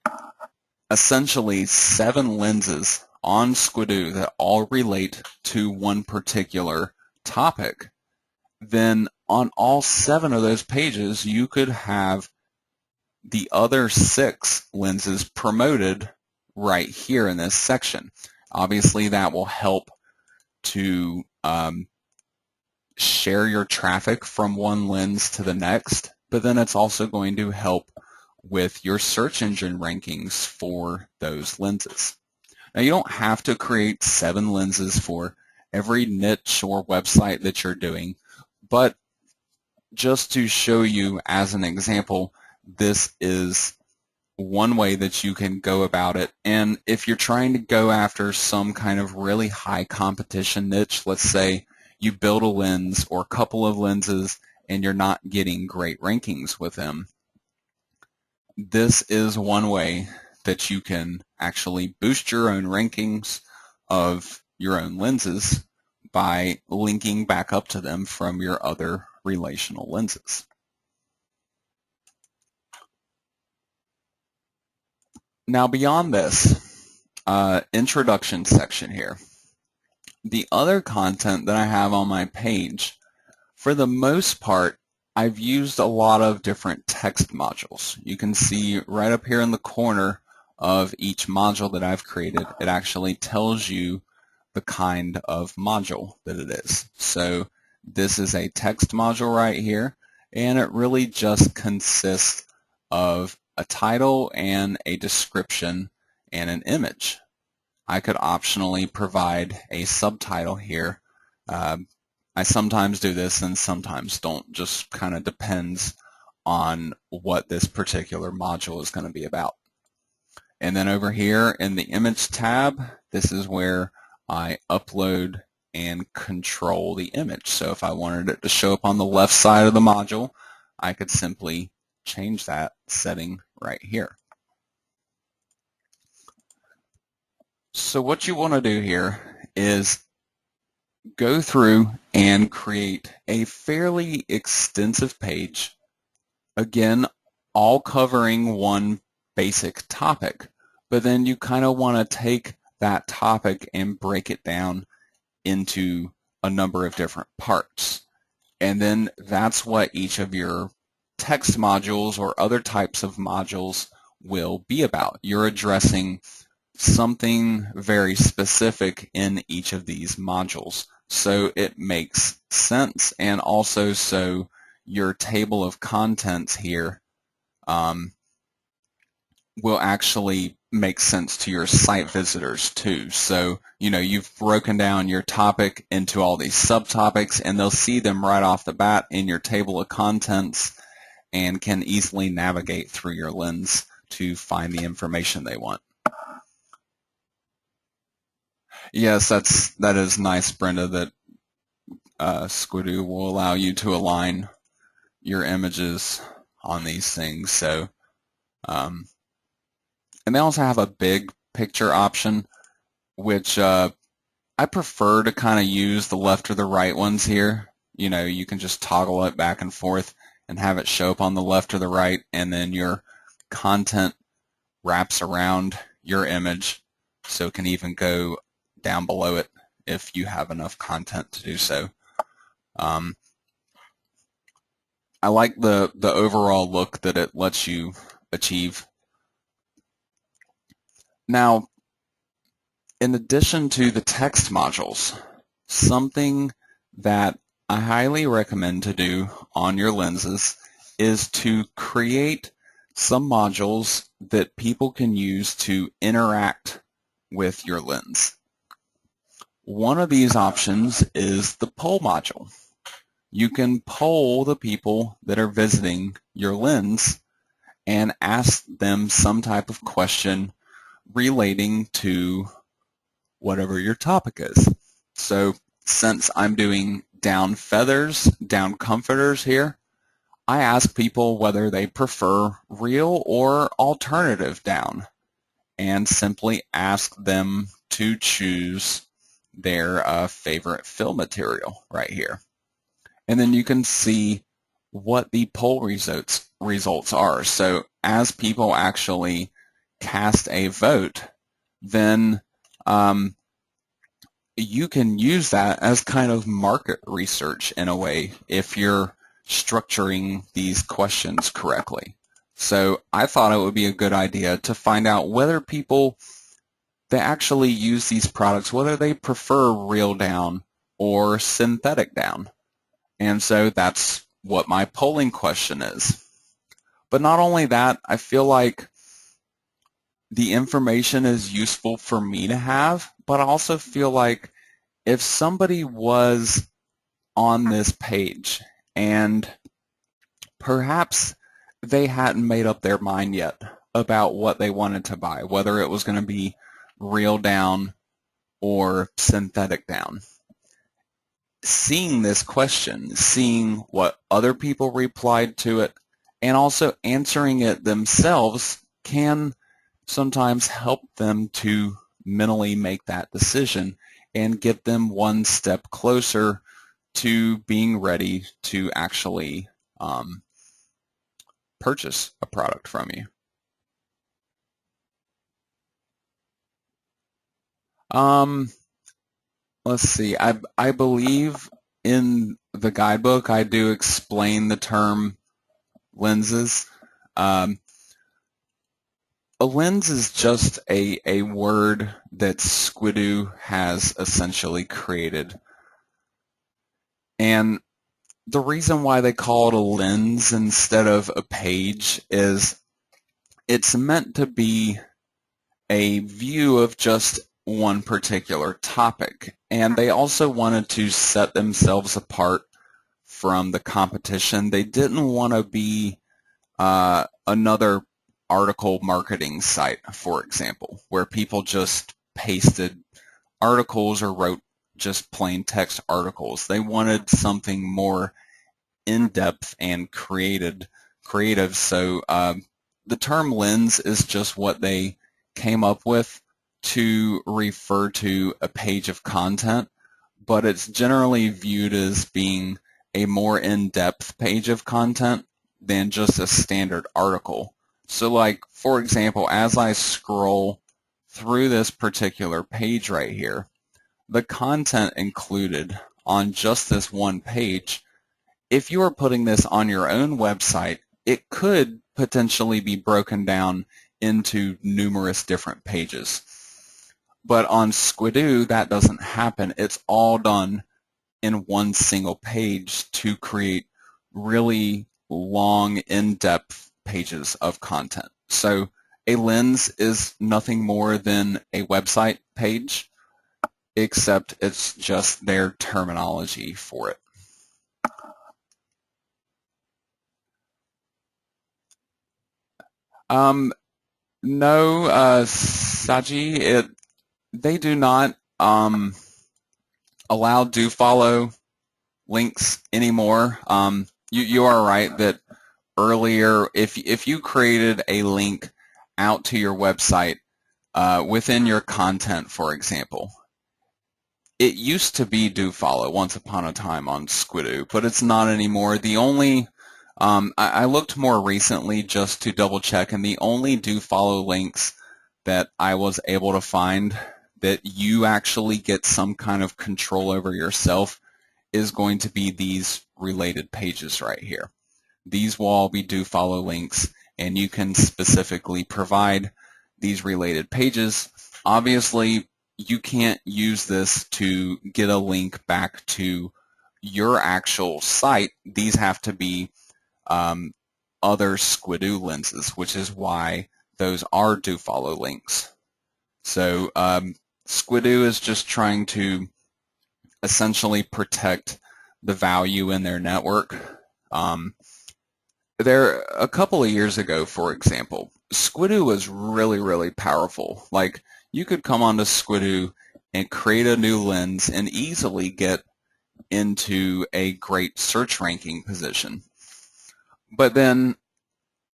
essentially 7 lenses on Squidoo that all relate to one particular topic, then on all 7 of those pages you could have the other 6 lenses promoted right here in this section. Obviously that will help to share your traffic from one lens to the next, but then it's also going to help with your search engine rankings for those lenses. Now you don't have to create 7 lenses for every niche or website that you're doing, but just to show you as an example, this is one way that you can go about it. And if you're trying to go after some kind of really high competition niche, let's say you build a lens or a couple of lenses and you're not getting great rankings with them, this is one way that you can actually boost your own rankings of your own lenses by linking back up to them from your other relational lenses. Now beyond this introduction section here, the other content that I have on my page, for the most part, I've used a lot of different text modules. You can see right up here in the corner of each module that I've created, it actually tells you the kind of module that it is. So this is a text module right here, and it really just consists of a title and a description and an image. I could optionally provide a subtitle here. I sometimes do this and sometimes don't, just kind of depends on what this particular module is going to be about. And then over here in the image tab, this is where I upload and control the image. So if I wanted it to show up on the left side of the module, I could simply change that setting right here. So what you want to do here is go through and create a fairly extensive page, again, all covering one basic topic, but then you kind of want to take that topic and break it down into a number of different parts. And then that's what each of your text modules or other types of modules will be about. You're addressing something very specific in each of these modules. So it makes sense, and also so your table of contents here will actually make sense to your site visitors too. So, you know, you've broken down your topic into all these subtopics, and they'll see them right off the bat in your table of contents and can easily navigate through your lens to find the information they want. Yes, that is nice, Brenda, that Squidoo will allow you to align your images on these things. So And they also have a big picture option, which I prefer to kind of use the left or the right ones here. You know, you can just toggle it back and forth and have it show up on the left or the right, and then your content wraps around your image, so it can even go down below it if you have enough content to do so. I like the overall look that it lets you achieve. Now, in addition to the text modules, something that I highly recommend to do on your lenses is to create some modules that people can use to interact with your lens. One of these options is the poll module. You can poll the people that are visiting your lens and ask them some type of question relating to whatever your topic is. So since I'm doing down feathers, down comforters here, I ask people whether they prefer real or alternative down, and simply ask them to choose their favorite fill material right here. And then you can see what the poll results are. So as people actually cast a vote, then you can use that as kind of market research in a way if you're structuring these questions correctly. So I thought it would be a good idea to find out whether people that actually use these products, whether they prefer real down or synthetic down. And so that's what my polling question is. But not only that, I feel like the information is useful for me to have, but I also feel like if somebody was on this page and perhaps they hadn't made up their mind yet about what they wanted to buy, whether it was going to be real down or synthetic down, seeing this question, seeing what other people replied to it, and also answering it themselves can sometimes help them to mentally make that decision and get them one step closer to being ready to actually purchase a product from you. Let's see. I believe in the guidebook I do explain the term lenses. A lens is just a word that Squidoo has essentially created. And the reason why they call it a lens instead of a page is it's meant to be a view of just one particular topic. And they also wanted to set themselves apart from the competition. They didn't want to be another article marketing site, for example, where people just pasted articles or wrote just plain text articles. They wanted something more in-depth and creative. So the term lens is just what they came up with to refer to a page of content, but it's generally viewed as being a more in-depth page of content than just a standard article. So like, for example, as I scroll through this particular page right here, the content included on just this one page, if you are putting this on your own website, it could potentially be broken down into numerous different pages. But on Squidoo, that doesn't happen. It's all done in one single page to create really long, in-depth pages of content. So a lens is nothing more than a website page, except it's just their terminology for it. No, Saji, they do not allow do follow links anymore. You are right that earlier, if you created a link out to your website within your content, for example, it used to be do follow once upon a time on Squidoo, but it's not anymore. The only I looked more recently just to double check, and the only do follow links that I was able to find that you actually get some kind of control over yourself is going to be these related pages right here. These will all be do follow links, and you can specifically provide these related pages. Obviously, you can't use this to get a link back to your actual site. These have to be other Squidoo lenses, which is why those are do follow links. So Squidoo is just trying to essentially protect the value in their network. A couple of years ago, for example, Squidoo was really, really powerful. Like, you could come onto Squidoo and create a new lens and easily get into a great search ranking position. But then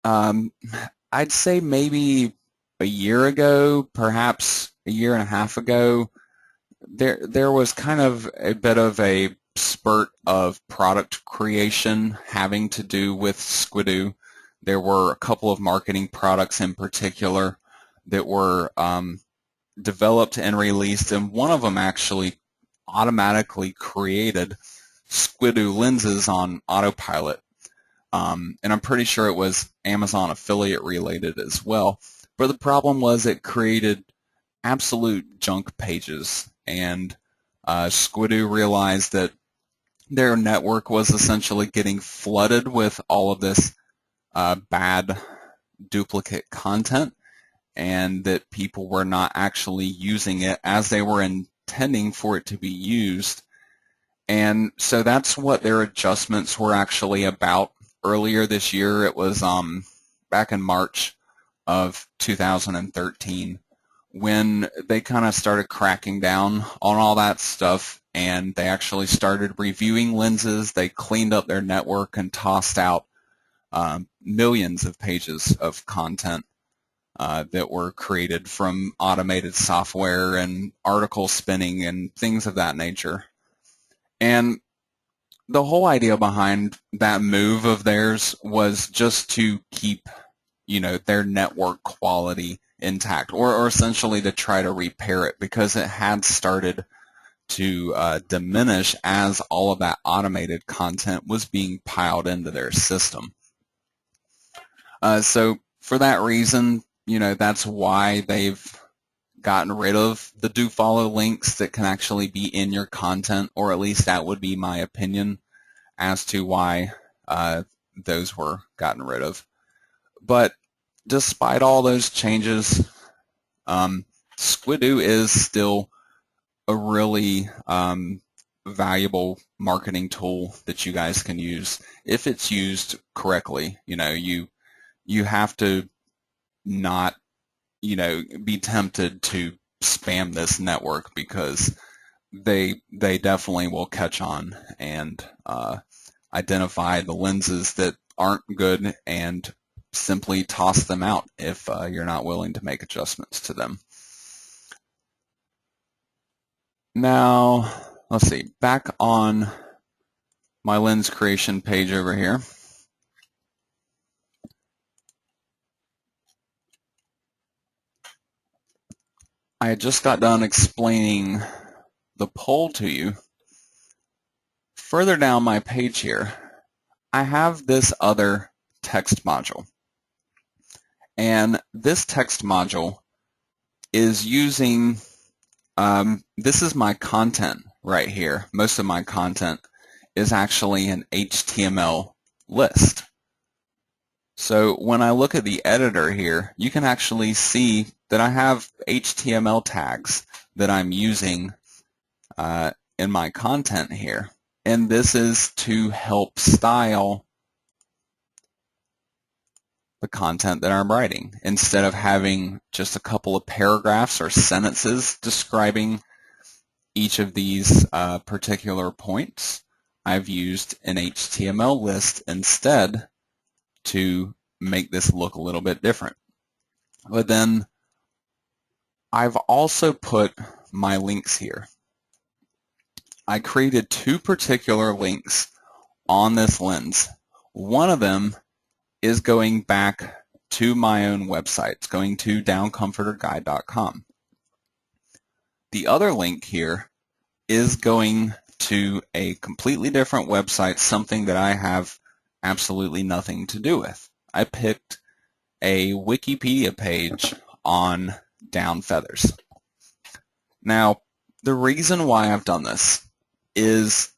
I'd say maybe a year ago, perhaps a year and a half ago, there was kind of a bit of a spurt of product creation having to do with Squidoo. There were a couple of marketing products in particular that were developed and released, and one of them actually automatically created Squidoo lenses on autopilot. And I'm pretty sure it was Amazon affiliate related as well. But the problem was it created absolute junk pages, and Squidoo realized that their network was essentially getting flooded with all of this bad duplicate content, and that people were not actually using it as they were intending for it to be used. And so that's what their adjustments were actually about. Earlier this year, it was back in March of 2013, when they kind of started cracking down on all that stuff, and they actually started reviewing lenses. They cleaned up their network and tossed out millions of pages of content that were created from automated software and article spinning and things of that nature. And the whole idea behind that move of theirs was just to keep, their network quality intact, or essentially to try to repair it, because it had started to diminish as all of that automated content was being piled into their system. So for that reason, that's why they've gotten rid of the do follow links that can actually be in your content, or at least that would be my opinion as to why those were gotten rid of. But despite all those changes, Squidoo is still a really valuable marketing tool that you guys can use if it's used correctly. You have to not be tempted to spam this network, because they definitely will catch on and identify the lenses that aren't good and simply toss them out if you're not willing to make adjustments to them. Now, let's see, back on my lens creation page over here. I had just got done explaining the poll to you. Further down my page here, I have this other text module. And this text module is using, this is my content right here. Most of my content is actually an HTML list. So when I look at the editor here, you can actually see that I have HTML tags that I'm using in my content here. And this is to help style the content that I'm writing. Instead of having just a couple of paragraphs or sentences describing each of these particular points, I've used an HTML list instead to make this look a little bit different. But then I've also put my links here. I created two particular links on this lens. One of them is going back to my own website. It's going to downcomforterguide.com. The other link here is going to a completely different website, something that I have absolutely nothing to do with. I picked a Wikipedia page on down feathers. Now, the reason why I've done this is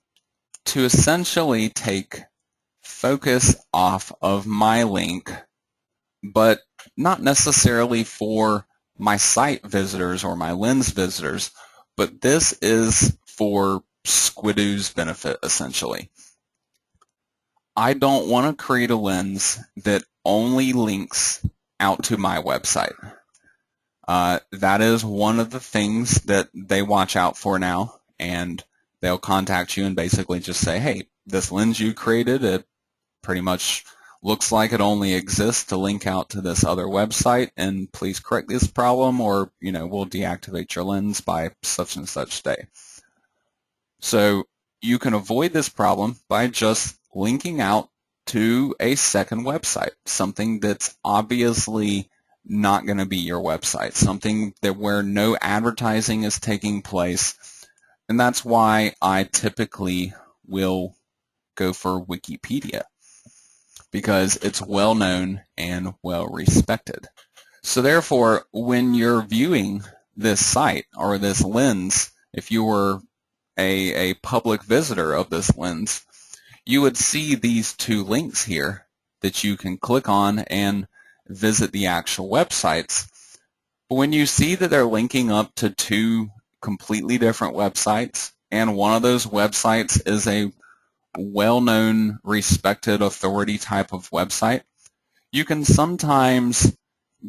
to essentially take focus off of my link, but not necessarily for my site visitors or my lens visitors, but this is for Squidoo's benefit, essentially. I don't want to create a lens that only links out to my website. That is one of the things that they watch out for now, and they'll contact you and basically just say, hey, this lens you created, it pretty much looks like it only exists to link out to this other website, and please correct this problem, or we'll deactivate your lens by such and such day. So you can avoid this problem by just linking out to a second website, something that's obviously not going to be your website, something that where no advertising is taking place. And that's why I typically will go for Wikipedia, because it's well known and well respected. So therefore, when you're viewing this site or this lens, if you were a public visitor of this lens, you would see these two links here that you can click on and visit the actual websites. But when you see that they're linking up to two completely different websites, and one of those websites is a well-known, respected authority type of website, you can sometimes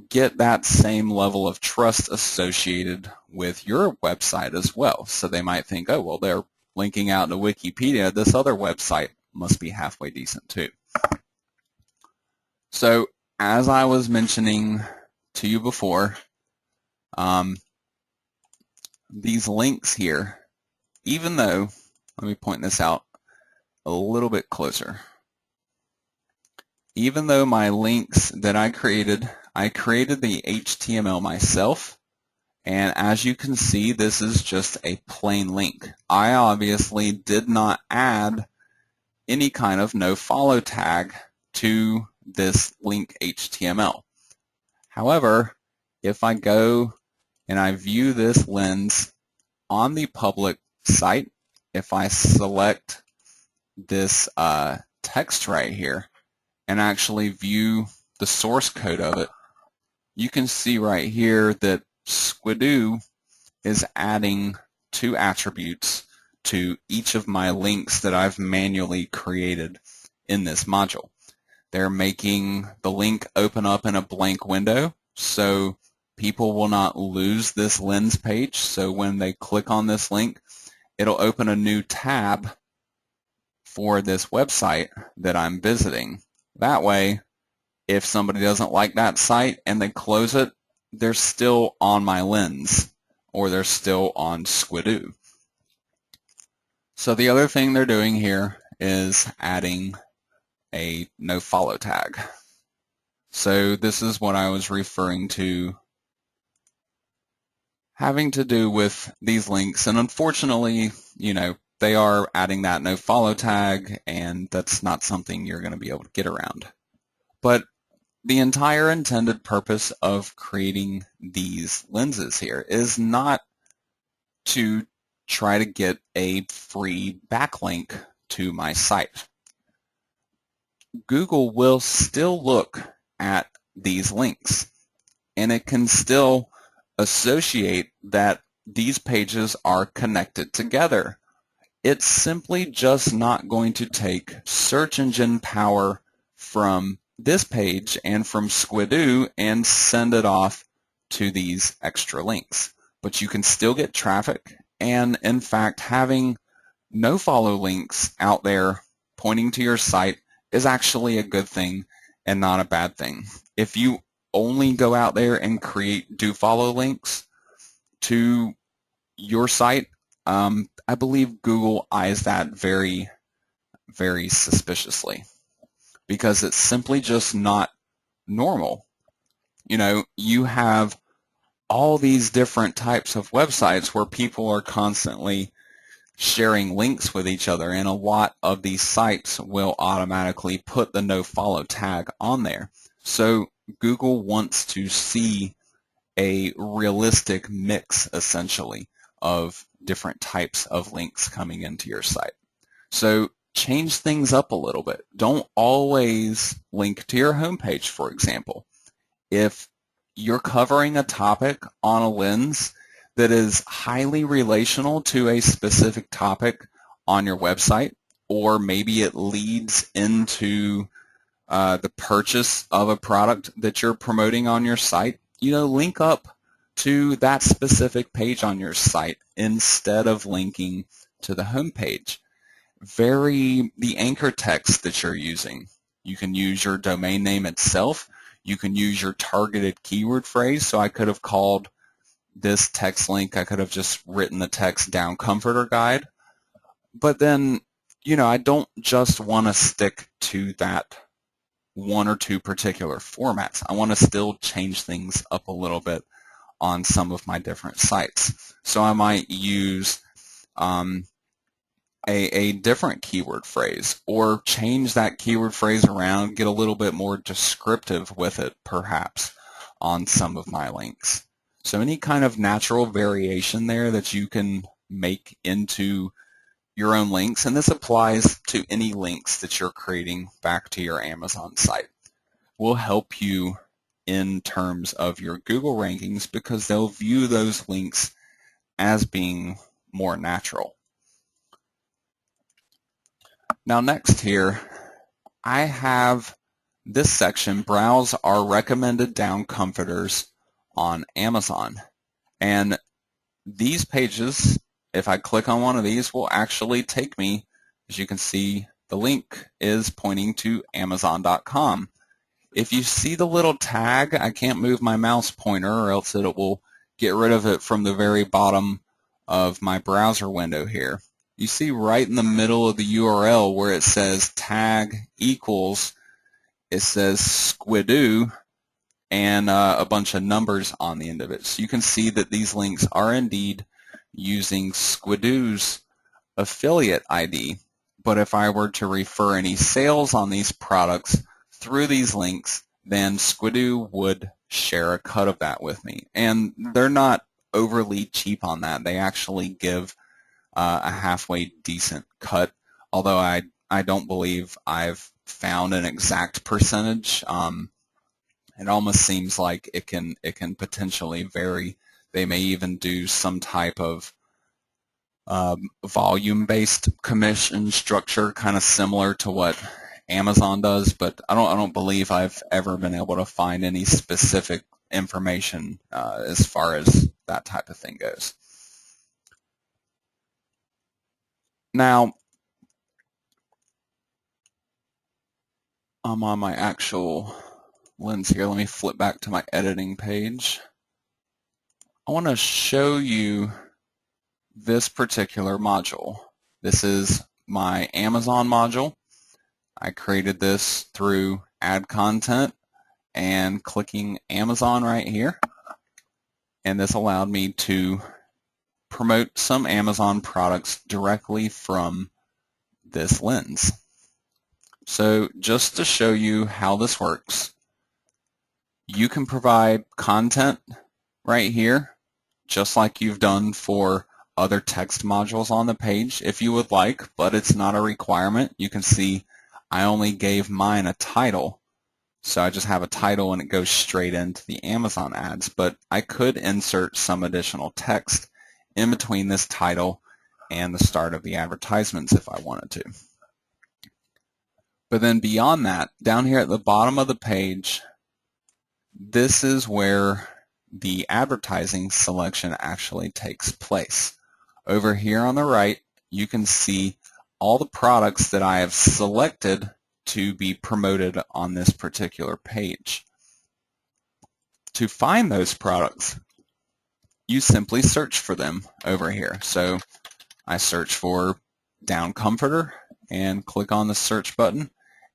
get that same level of trust associated with your website as well. So they might think, oh, well, they're linking out to Wikipedia. This other website must be halfway decent too. So as I was mentioning to you before, these links here, even though, let me point this out a little bit closer. Even though my links that I created the HTML myself, and as you can see, this is just a plain link. I obviously did not add any kind of nofollow tag to this link HTML. However, if I go and I view this lens on the public site, if I select this text right here and actually view the source code of it, you can see right here that Squidoo is adding two attributes to each of my links that I've manually created in this module. They're making the link open up in a blank window, so people will not lose this lens page. So when they click on this link, it'll open a new tab for this website that I'm visiting. That way, if somebody doesn't like that site and they close it, they're still on my lens, or they're still on Squidoo. So the other thing they're doing here is adding a nofollow tag. So this is what I was referring to having to do with these links, and unfortunately, they are adding that nofollow tag, and that's not something you're going to be able to get around. But the entire intended purpose of creating these lenses here is not to try to get a free backlink to my site. Google will still look at these links, and it can still associate that these pages are connected together. It's simply just not going to take search engine power from this page and from Squidoo and send it off to these extra links. But you can still get traffic, and in fact, having nofollow links out there pointing to your site is actually a good thing, and not a bad thing. If you only go out there and create do follow links to your site, I believe Google eyes that very, very suspiciously, because it's simply just not normal. You know, you have all these different types of websites where people are constantly sharing links with each other, and a lot of these sites will automatically put the no follow tag on there. So Google wants to see a realistic mix, essentially, of different types of links coming into your site. So change things up a little bit. Don't always link to your homepage, for example. If you're covering a topic on a lens that is highly relational to a specific topic on your website, or maybe it leads into the purchase of a product that you're promoting on your site, link up to that specific page on your site instead of linking to the home page. Vary the anchor text that you're using. You can use your domain name itself. You can use your targeted keyword phrase. So I could have called this text link, I could have just written the text down comforter guide. But then, I don't just want to stick to that one or two particular formats. I want to still change things up a little bit on some of my different sites. So I might use a different keyword phrase, or change that keyword phrase around, get a little bit more descriptive with it perhaps on some of my links. So any kind of natural variation there that you can make into your own links, and this applies to any links that you're creating back to your Amazon site, will help you in terms of your Google rankings, because they'll view those links as being more natural. Now next here, I have this section, browse our recommended down comforters on Amazon. And these pages, if I click on one of these, will actually take me, as you can see, the link is pointing to Amazon.com. If you see the little tag, I can't move my mouse pointer or else it will get rid of it from the very bottom of my browser window here. You see right in the middle of the URL where it says tag equals, it says Squidoo and a bunch of numbers on the end of it. So you can see that these links are indeed using Squidoo's affiliate ID. But if I were to refer any sales on these products through these links, then Squidoo would share a cut of that with me. And they're not overly cheap on that. They actually give a halfway decent cut, although I don't believe I've found an exact percentage. It almost seems like it can potentially vary. They may even do some type of volume-based commission structure, kind of similar to what Amazon does, but I don't believe I've ever been able to find any specific information as far as that type of thing goes. Now, I'm on my actual lens here. Let me flip back to my editing page. I want to show you this particular module. This is my Amazon module. I created this through add content and clicking Amazon right here. And this allowed me to promote some Amazon products directly from this lens. So just to show you how this works, you can provide content right here, just like you've done for other text modules on the page if you would like, but it's not a requirement. You can see I only gave mine a title. So I just have a title and it goes straight into the Amazon ads, but I could insert some additional text in between this title and the start of the advertisements if I wanted to. But then beyond that, down here at the bottom of the page, this is where the advertising selection actually takes place. Over here on the right, you can see all the products that I have selected to be promoted on this particular page. To find those products, you simply search for them over here. So I search for down comforter and click on the search button,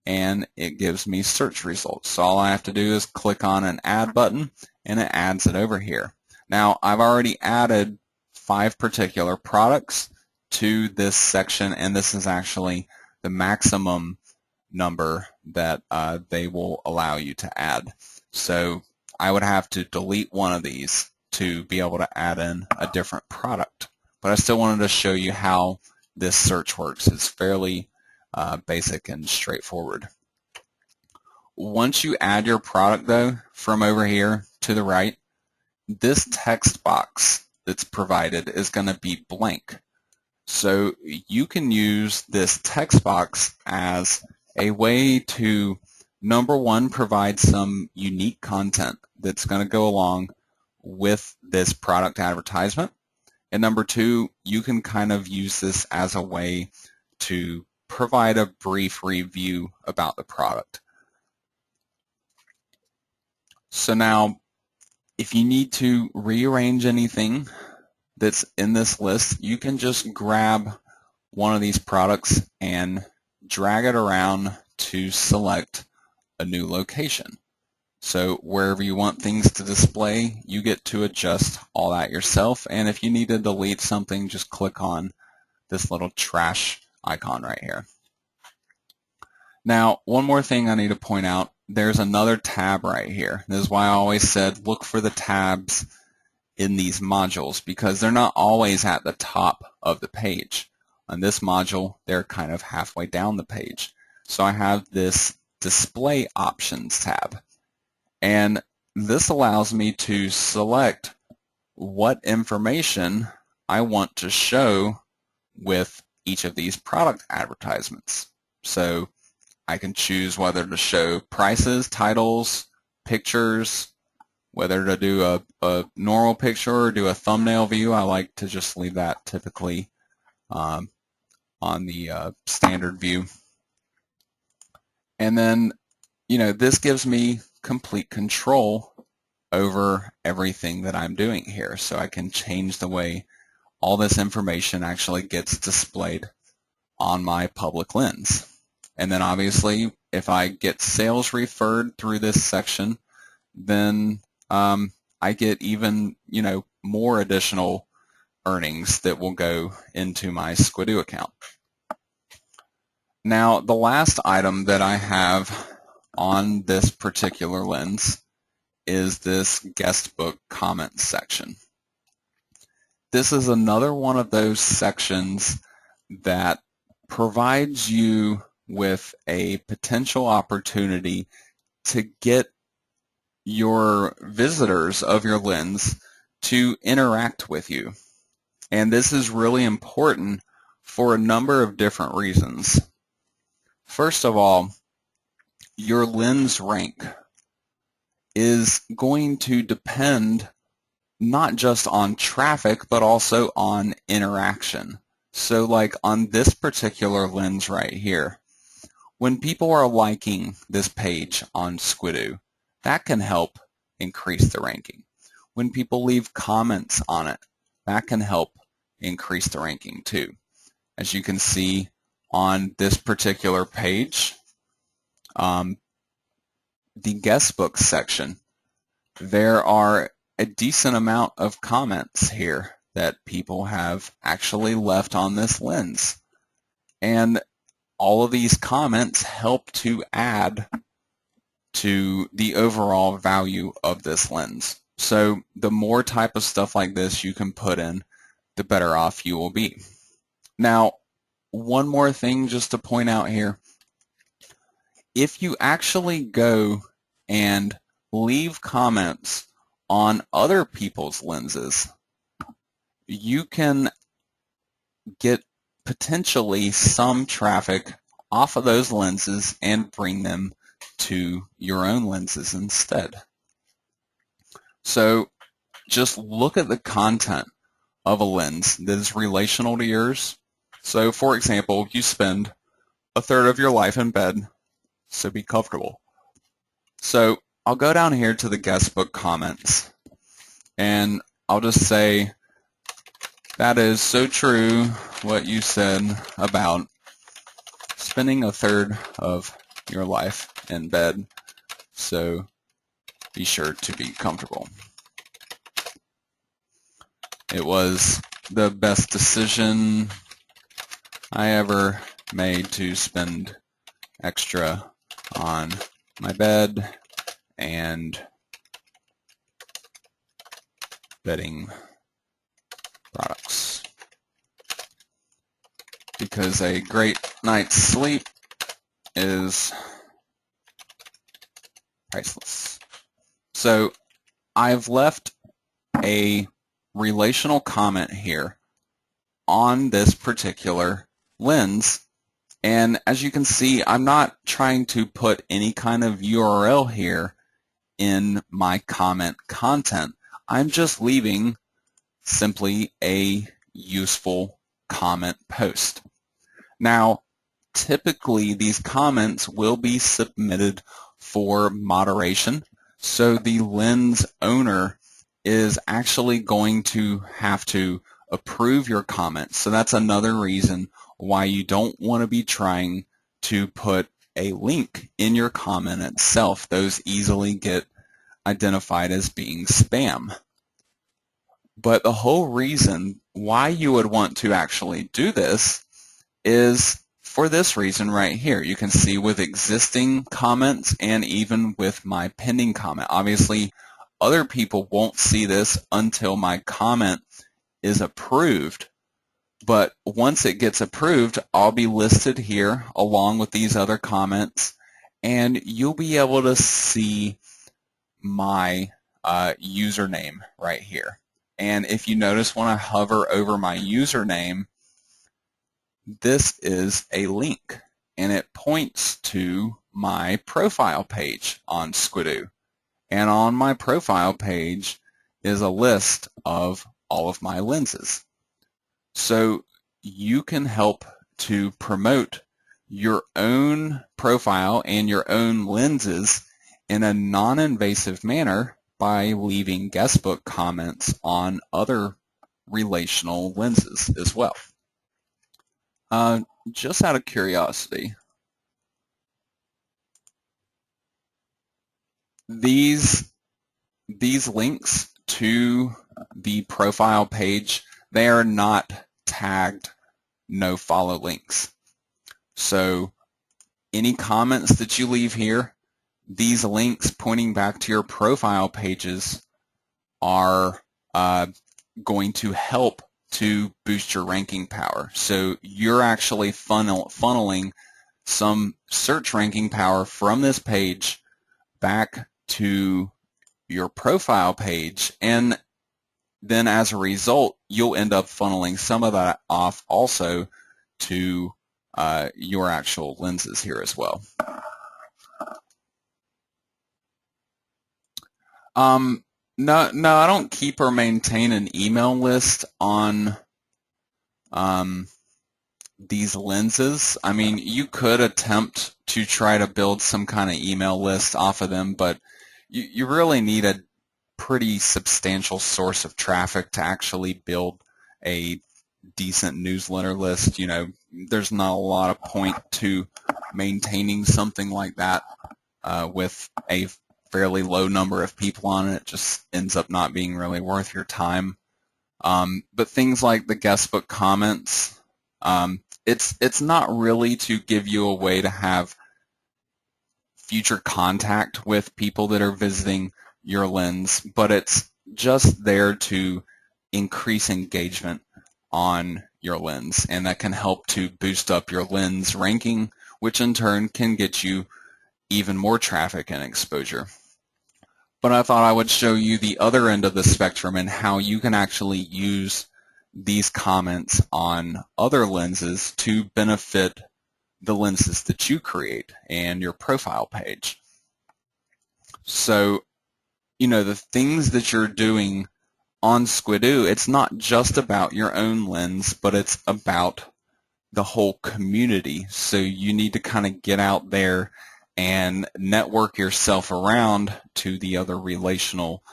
and it gives me search results. So all I have to do is click on an add button, and it adds it over here. Now I've already added 5 particular products to this section, and this is actually the maximum number that they will allow you to add. So I would have to delete one of these to be able to add in a different product. But I still wanted to show you how this search works. It's fairly basic and straightforward. Once you add your product, though, from over here to the right, this text box that's provided is going to be blank. So you can use this text box as a way to, number one, provide some unique content that's going to go along with this product advertisement. And number two, you can kind of use this as a way to provide a brief review about the product. So now, if you need to rearrange anything that's in this list, you can just grab one of these products and drag it around to select a new location. So wherever you want things to display, you get to adjust all that yourself. And if you need to delete something, just click on this little trash icon right here. Now, one more thing I need to point out, there's another tab right here. This is why I always said look for the tabs in these modules, because they're not always at the top of the page. On this module, they're kind of halfway down the page. So I have this Display Options tab. And this allows me to select what information I want to show with each of these product advertisements. So I can choose whether to show prices, titles, pictures, whether to do a normal picture or do a thumbnail view. I like to just leave that typically on the standard view. And then, this gives me complete control over everything that I'm doing here. So I can change the way all this information actually gets displayed on my public lens. And then obviously, if I get sales referred through this section, then I get even, more additional earnings that will go into my Squidoo account. Now, the last item that I have on this particular lens is this guest book comments section. This is another one of those sections that provides you with a potential opportunity to get your visitors of your lens to interact with you. And this is really important for a number of different reasons. First of all, your lens rank is going to depend not just on traffic, but also on interaction. So like on this particular lens right here, when people are liking this page on Squidoo, that can help increase the ranking. When people leave comments on it, that can help increase the ranking too. As you can see on this particular page, the guest book section, there are a decent amount of comments here that people have actually left on this lens. And all of these comments help to add to the overall value of this lens. So the more type of stuff like this you can put in, the better off you will be. Now, one more thing just to point out here. If you actually go and leave comments on other people's lenses, you can get potentially some traffic off of those lenses and bring them to your own lenses instead. So just look at the content of a lens that is relational to yours. So for example, if you spend a third of your life in bed So be comfortable. So I'll go down here to the guestbook comments, and I'll just say, that is so true what you said about spending a third of your life in bed, so be sure to be comfortable. It was the best decision I ever made to spend extra on my bed and bedding products, because a great night's sleep is priceless. So I've left a relational comment here on this particular lens, and as you can see, I'm not trying to put any kind of URL here in my comment content. I'm just leaving simply a useful comment post. Now, typically these comments will be submitted for moderation, so the lens owner is actually going to have to approve your comments. So that's another reason why you don't want to be trying to put a link in your comment itself. Those easily get identified as being spam. But the whole reason why you would want to actually do this is for this reason right here. You can see with existing comments and even with my pending comment. Obviously, other people won't see this until my comment is approved, but once it gets approved, I'll be listed here along with these other comments, and you'll be able to see my username right here. And if you notice, when I hover over my username, this is a link, and it points to my profile page on Squidoo. And on my profile page is a list of all of my lenses. So you can help to promote your own profile and your own lenses in a non-invasive manner by leaving guestbook comments on other relational lenses as well. Just out of curiosity, these links to the profile page, they are not tagged no follow links. So any comments that you leave here, these links pointing back to your profile pages are going to help to boost your ranking power. So you're actually funneling some search ranking power from this page back to your profile page, and then as a result, you'll end up funneling some of that off also to your actual lenses here as well. No, I don't keep or maintain an email list on these lenses. I mean, you could attempt to try to build some kind of email list off of them, but you really need a pretty substantial source of traffic to actually build a decent newsletter list. You know, there's not a lot of point to maintaining something like that with a fairly low number of people on it. It just ends up not being really worth your time. But things like the guestbook comments, it's not really to give you a way to have future contact with people that are visiting your lens, but it's just there to increase engagement on your lens, and that can help to boost up your lens ranking, which in turn can get you even more traffic and exposure. But I thought I would show you the other end of the spectrum and how you can actually use these comments on other lenses to benefit the lenses that you create and your profile page. So, you know, the things that you're doing on Squidoo, it's not just about your own lens, but it's about the whole community. So you need to kind of get out there and network yourself around to the other relational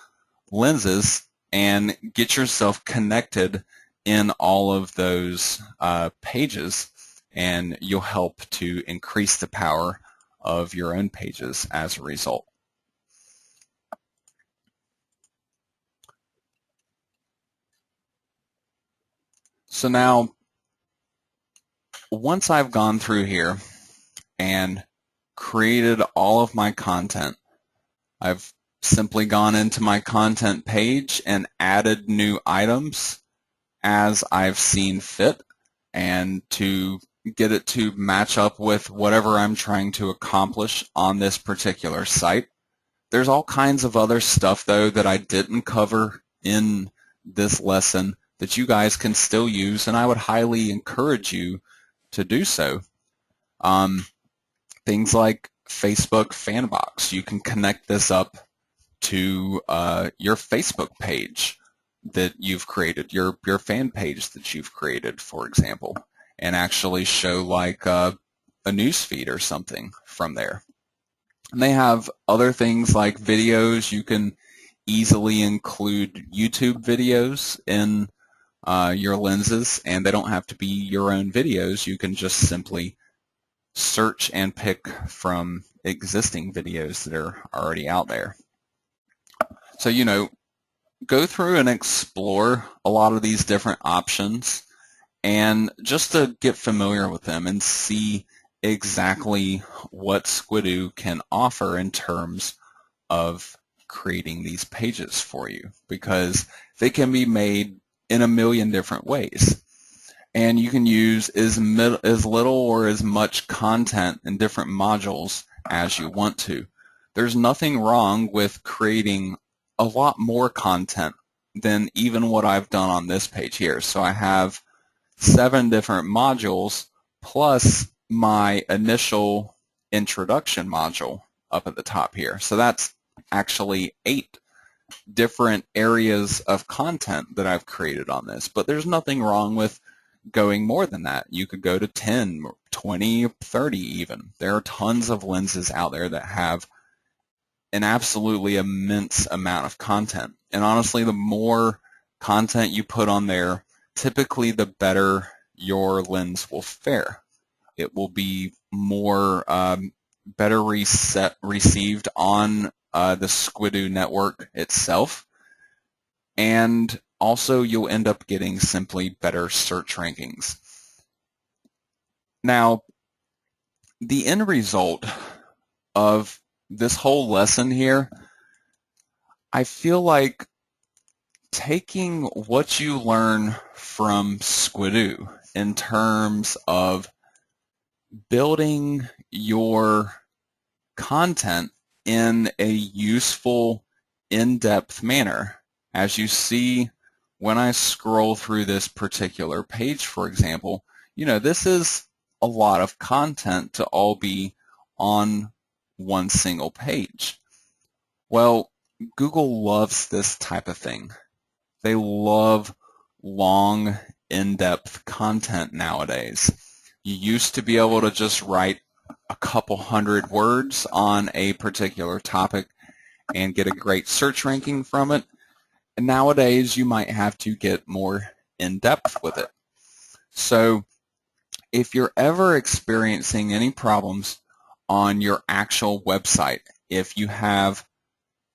lenses and get yourself connected in all of those pages, and you'll help to increase the power of your own pages as a result. So now, once I've gone through here and created all of my content, I've simply gone into my content page and added new items as I've seen fit, and to get it to match up with whatever I'm trying to accomplish on this particular site. There's all kinds of other stuff though that I didn't cover in this lesson that you guys can still use, and I would highly encourage you to do so. Things like Facebook Fanbox. You can connect this up to your Facebook page that you've created, your fan page that you've created, for example, and actually show like a news feed or something from there. And they have other things like videos. You can easily include YouTube videos in your lenses, and they don't have to be your own videos. You can just simply search and pick from existing videos that are already out there. So, you know, go through and explore a lot of these different options, and just to get familiar with them and see exactly what Squidoo can offer in terms of creating these pages for you, because they can be made in a million different ways. And you can use as little or as much content in different modules as you want to. There's nothing wrong with creating a lot more content than even what I've done on this page here. So I have 7 different modules plus my initial introduction module up at the top here. So that's actually 8 different areas of content that I've created on this. But there's nothing wrong with going more than that. You could go to 10, 20, 30 even. There are tons of lenses out there that have an absolutely immense amount of content. And honestly, the more content you put on there, typically the better your lens will fare. It will be more better received on the Squidoo network itself, and also you'll end up getting simply better search rankings. Now, the end result of this whole lesson here, I feel like taking what you learn from Squidoo in terms of building your content in a useful, in-depth manner. As you see when I scroll through this particular page, for example, you know, this is a lot of content to all be on one single page. Well, Google loves this type of thing. They love long, in-depth content nowadays. You used to be able to just write a couple hundred words on a particular topic and get a great search ranking from it. And nowadays, you might have to get more in-depth with it. So if you're ever experiencing any problems on your actual website, if you have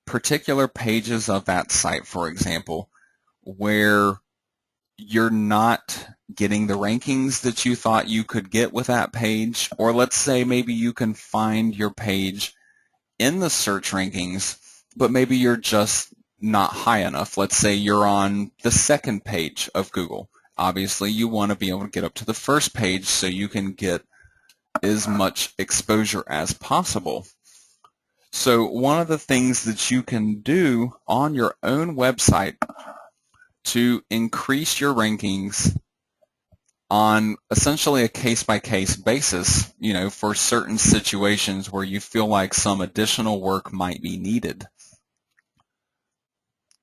particular pages of that site, for example, where you're not getting the rankings that you thought you could get with that page, or let's say maybe you can find your page in the search rankings, but maybe you're just not high enough. Let's say you're on the 2nd page of Google. Obviously, you want to be able to get up to the 1st page so you can get as much exposure as possible. So one of the things that you can do on your own website to increase your rankings on essentially a case-by-case basis, you know, for certain situations where you feel like some additional work might be needed.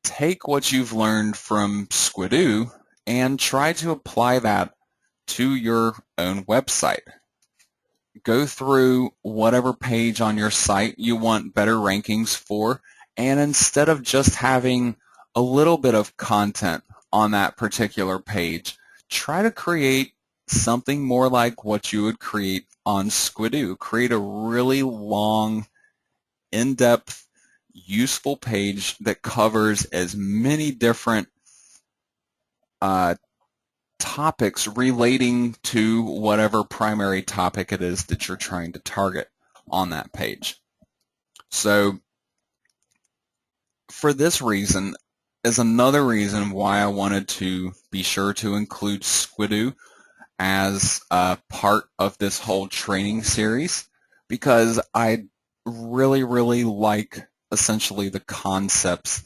Take what you've learned from Squidoo and try to apply that to your own website. go through whatever page on your site you want better rankings for, and instead of just having a little bit of content on that particular page, try to create something more like what you would create on Squidoo. Create a really long, in-depth, useful page that covers as many different topics relating to whatever primary topic it is that you're trying to target on that page. So for this reason is another reason why I wanted to be sure to include Squidoo as a part of this whole training series, because I really like essentially the concepts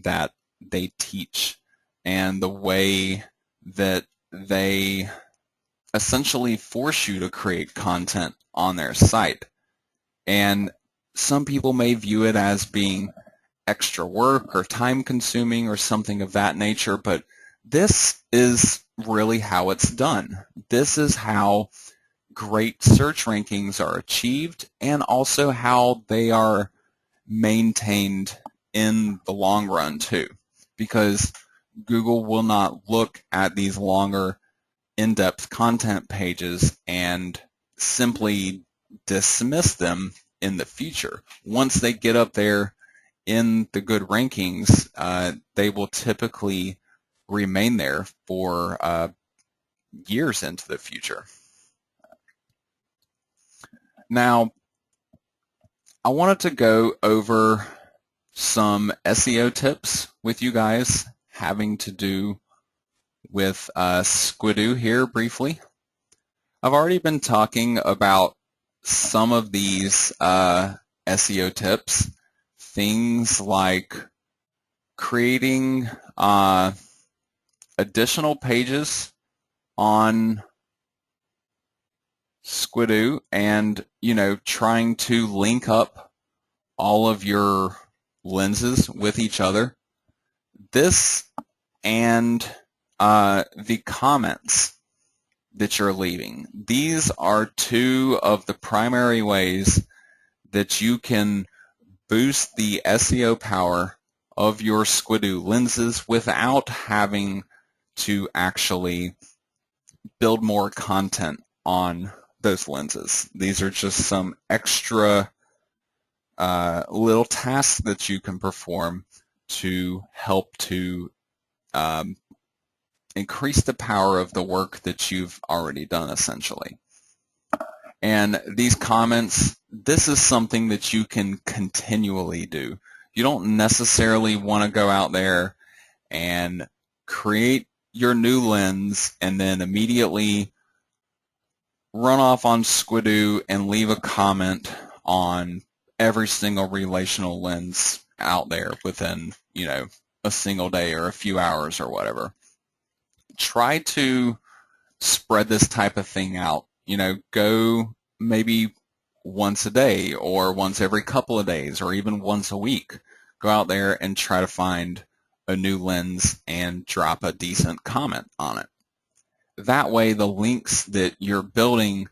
that they teach and the way that they essentially force you to create content on their site. And some people may view it as being extra work or time consuming or something of that nature, but this is really how it's done. This is how great search rankings are achieved, and also how they are maintained in the long run too, because Google will not look at these longer in-depth content pages and simply dismiss them in the future. Once they get up there in the good rankings, they will typically remain there for years into the future. Now, I wanted to go over some SEO tips with you guys having to do with Squidoo here briefly. I've already been talking about some of these SEO tips, things like creating additional pages on Squidoo and, trying to link up all of your lenses with each other. This and the comments that you're leaving. These are two of the primary ways that you can boost the SEO power of your Squidoo lenses without having to actually build more content on those lenses. These are just some extra little tasks that you can perform to help to increase the power of the work that you've already done, essentially. And these comments, this is something that you can continually do. You don't necessarily want to go out there and create your new lens and then immediately run off on Squidoo and leave a comment on every single relational lens out there within, a single day or a few hours or whatever. Try to spread this type of thing out. Go maybe once a day or once every couple of days or even once a week. Go out there and try to find a new lens and drop a decent comment on it. That way, the links that you're building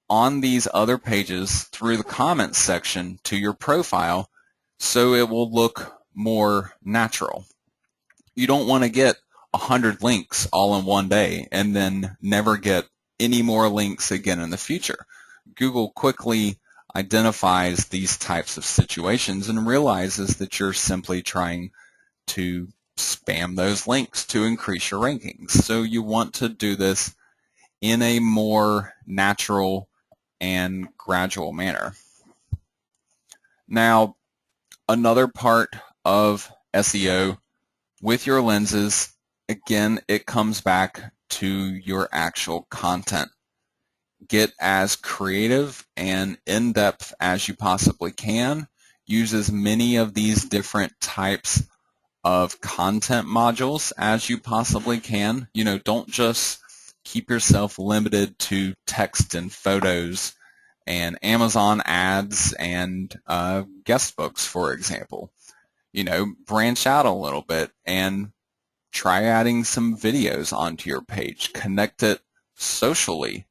on these other pages through the comments section to your profile, so it will look more natural. You don't want to get 100 links all in one day and then never get any more links again in the future. Google quickly identifies these types of situations and realizes that you're simply trying to spam those links to increase your rankings. So you want to do this in a more natural and gradual manner. Now, another part of SEO with your lenses, again, it comes back to your actual content. Get as creative and in-depth as you possibly can. Use as many of these different types of content modules as you possibly can. Don't just keep yourself limited to text and photos and Amazon ads and guest books, for example. Branch out a little bit and try adding some videos onto your page. Connect it socially.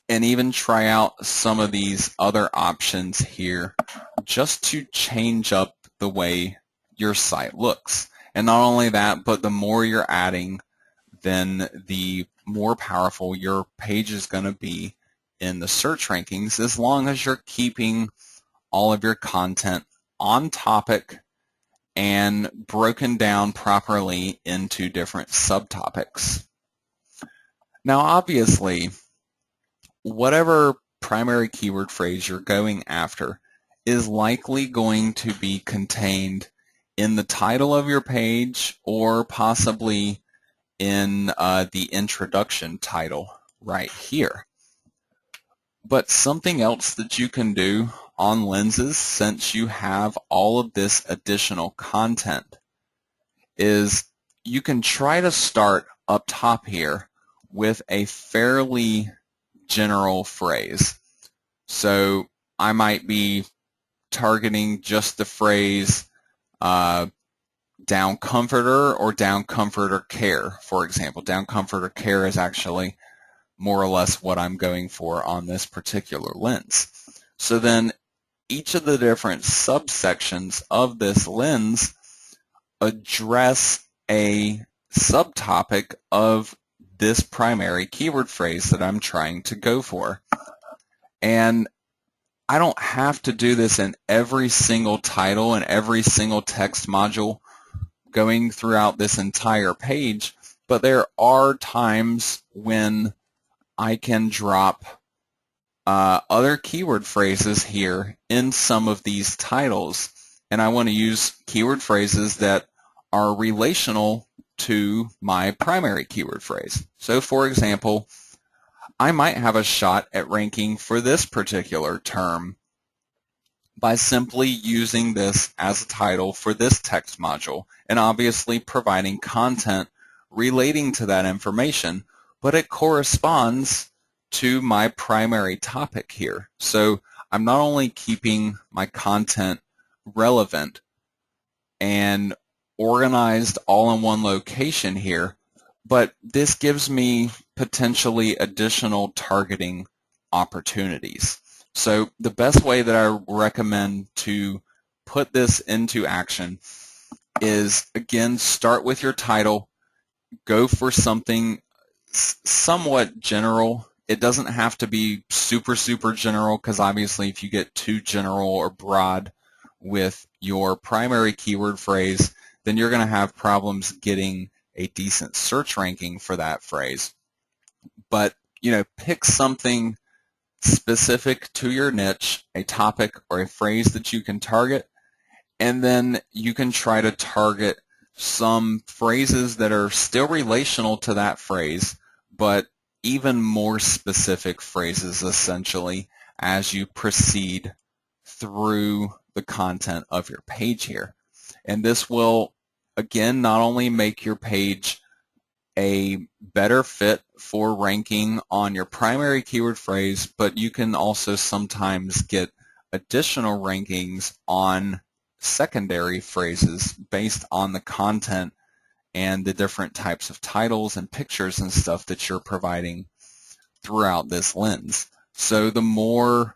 and even try out some of these other options here just to change up the way your site looks. And not only that, but the more you're adding, then the more powerful your page is going to be in the search rankings, as long as you're keeping all of your content on topic and broken down properly into different subtopics. Now, obviously, whatever primary keyword phrase you're going after is likely going to be contained in the title of your page or possibly in the introduction title right here. But something else that you can do on lenses, since you have all of this additional content, is you can try to start up top here with a fairly general phrase. So I might be targeting just the phrase down comforter or down comforter care, for example. Down comforter care is actually more or less what I'm going for on this particular lens. So then each of the different subsections of this lens address a subtopic of this primary keyword phrase that I'm trying to go for. And I don't have to do this in every single title and every single text module going throughout this entire page, but there are times when I can drop other keyword phrases here in some of these titles, and I want to use keyword phrases that are relational to my primary keyword phrase. So for example, I might have a shot at ranking for this particular term by simply using this as a title for this text module, and obviously providing content relating to that information, but it corresponds to my primary topic here. So I'm not only keeping my content relevant and organized all in one location here, but this gives me potentially additional targeting opportunities. So the best way that I recommend to put this into action is, again, start with your title, go for something somewhat general. It doesn't have to be super general, because obviously if you get too general or broad with your primary keyword phrase, then you're going to have problems getting a decent search ranking for that phrase. But, pick something specific to your niche, a topic or a phrase that you can target, and then you can try to target some phrases that are still relational to that phrase, but even more specific phrases essentially as you proceed through the content of your page here. And this will, again, not only make your page a better fit for ranking on your primary keyword phrase, but you can also sometimes get additional rankings on secondary phrases based on the content and the different types of titles and pictures and stuff that you're providing throughout this lens. So the more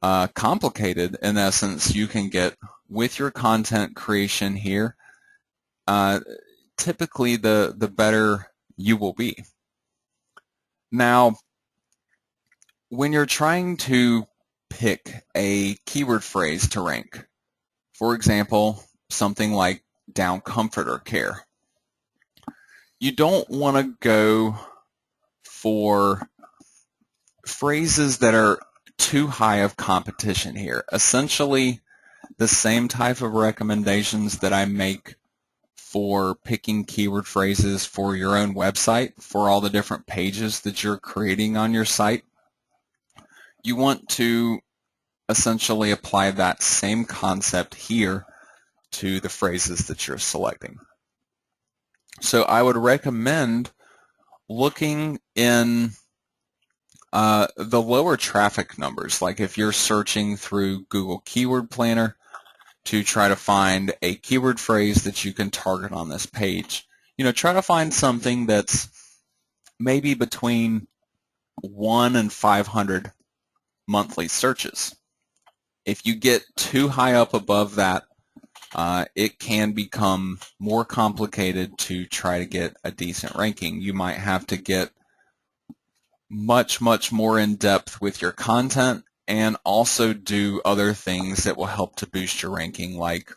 complicated, in essence, you can get with your content creation here, typically the better you will be. Now, when you're trying to pick a keyword phrase to rank, for example, something like down comforter care, you don't want to go for phrases that are too high of competition here. Essentially, the same type of recommendations that I make for picking keyword phrases for your own website, for all the different pages that you're creating on your site, you want to essentially apply that same concept here to the phrases that you're selecting. So I would recommend looking in the lower traffic numbers, like if you're searching through Google Keyword Planner to try to find a keyword phrase that you can target on this page. Try to find something that's maybe between 1 in 500 monthly searches. If you get too high up above that, it can become more complicated to try to get a decent ranking. You might have to get much more in depth with your content and also do other things that will help to boost your ranking, like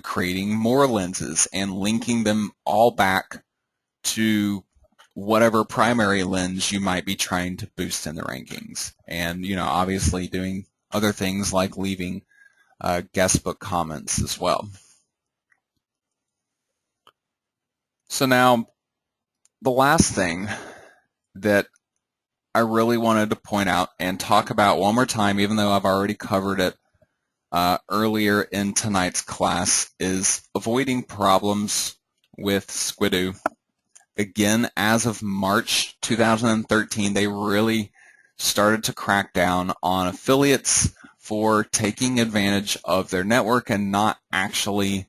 creating more lenses and linking them all back to whatever primary lens you might be trying to boost in the rankings. And obviously doing other things like leaving guestbook comments as well. So now the last thing that I really wanted to point out and talk about one more time, even though I've already covered it earlier in tonight's class, is avoiding problems with Squidoo. Again, as of March 2013, they really started to crack down on affiliates for taking advantage of their network and not actually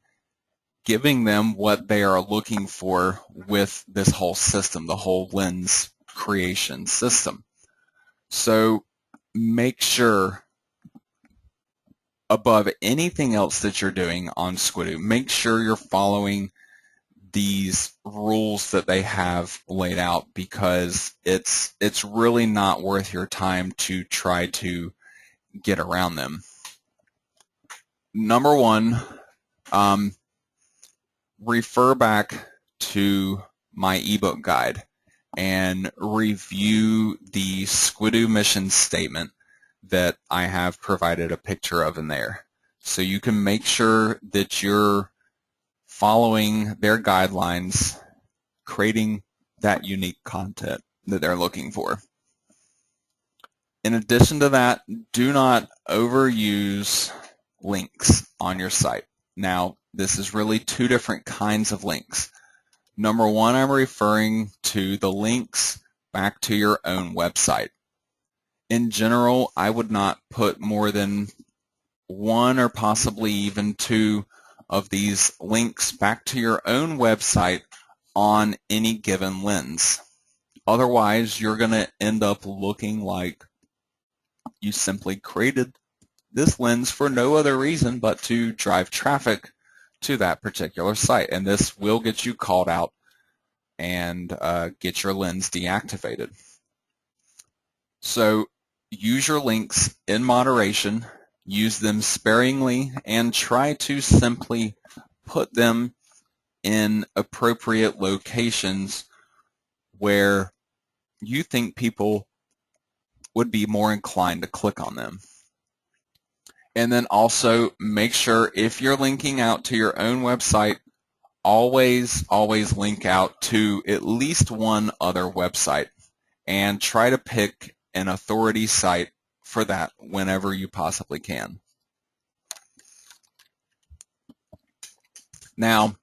giving them what they are looking for with this whole system, the whole lens creation system. So make sure, above anything else that you're doing on Squidoo, make sure you're following these rules that they have laid out, because it's really not worth your time to try to get around them. Number one, refer back to my ebook guide and review the Squidoo mission statement that I have provided a picture of in there. So you can make sure that you're following their guidelines, creating that unique content that they're looking for. In addition to that, do not overuse links on your site. Now, this is really two different kinds of links. Number one, I'm referring to the links back to your own website. In general, I would not put more than one or possibly even two of these links back to your own website on any given lens. Otherwise, you're going to end up looking like you simply created this lens for no other reason but to drive traffic to that particular site, and this will get you called out and get your lens deactivated. So use your links in moderation, use them sparingly, and try to simply put them in appropriate locations where you think people would be more inclined to click on them. And then also make sure, if you're linking out to your own website, always link out to at least one other website, and try to pick an authority site for that whenever you possibly can. Now,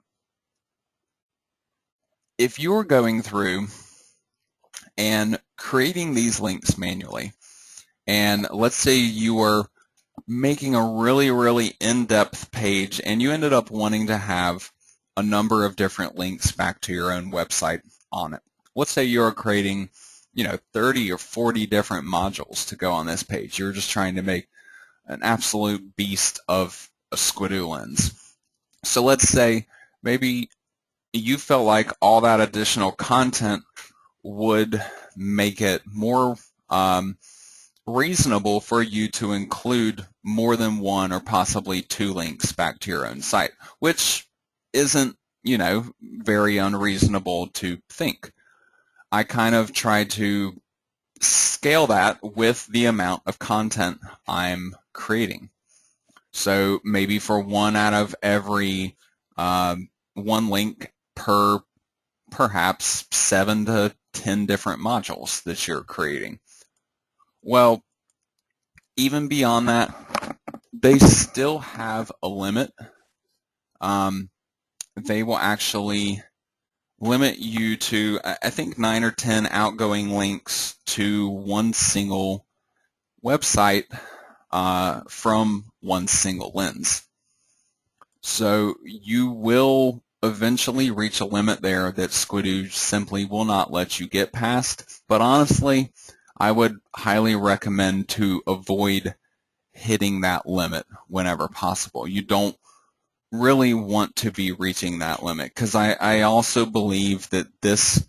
if you're going through and creating these links manually, and let's say you were making a really in-depth page and you ended up wanting to have a number of different links back to your own website on it. Let's say you're creating 30 or 40 different modules to go on this page. You're just trying to make an absolute beast of a Squidoo lens. So let's say maybe you felt like all that additional content would make it more reasonable for you to include more than one or possibly two links back to your own site, which isn't, very unreasonable to think. I kind of try to scale that with the amount of content I'm creating. So maybe for one out of every one link per perhaps 7 to 10 different modules that you're creating. Well, even beyond that, they still have a limit. They will actually limit you to, I think, 9 or 10 outgoing links to one single website from one single lens. So you will eventually reach a limit there that Squidoo simply will not let you get past. But honestly, I would highly recommend to avoid hitting that limit whenever possible. You don't really want to be reaching that limit, because I also believe that this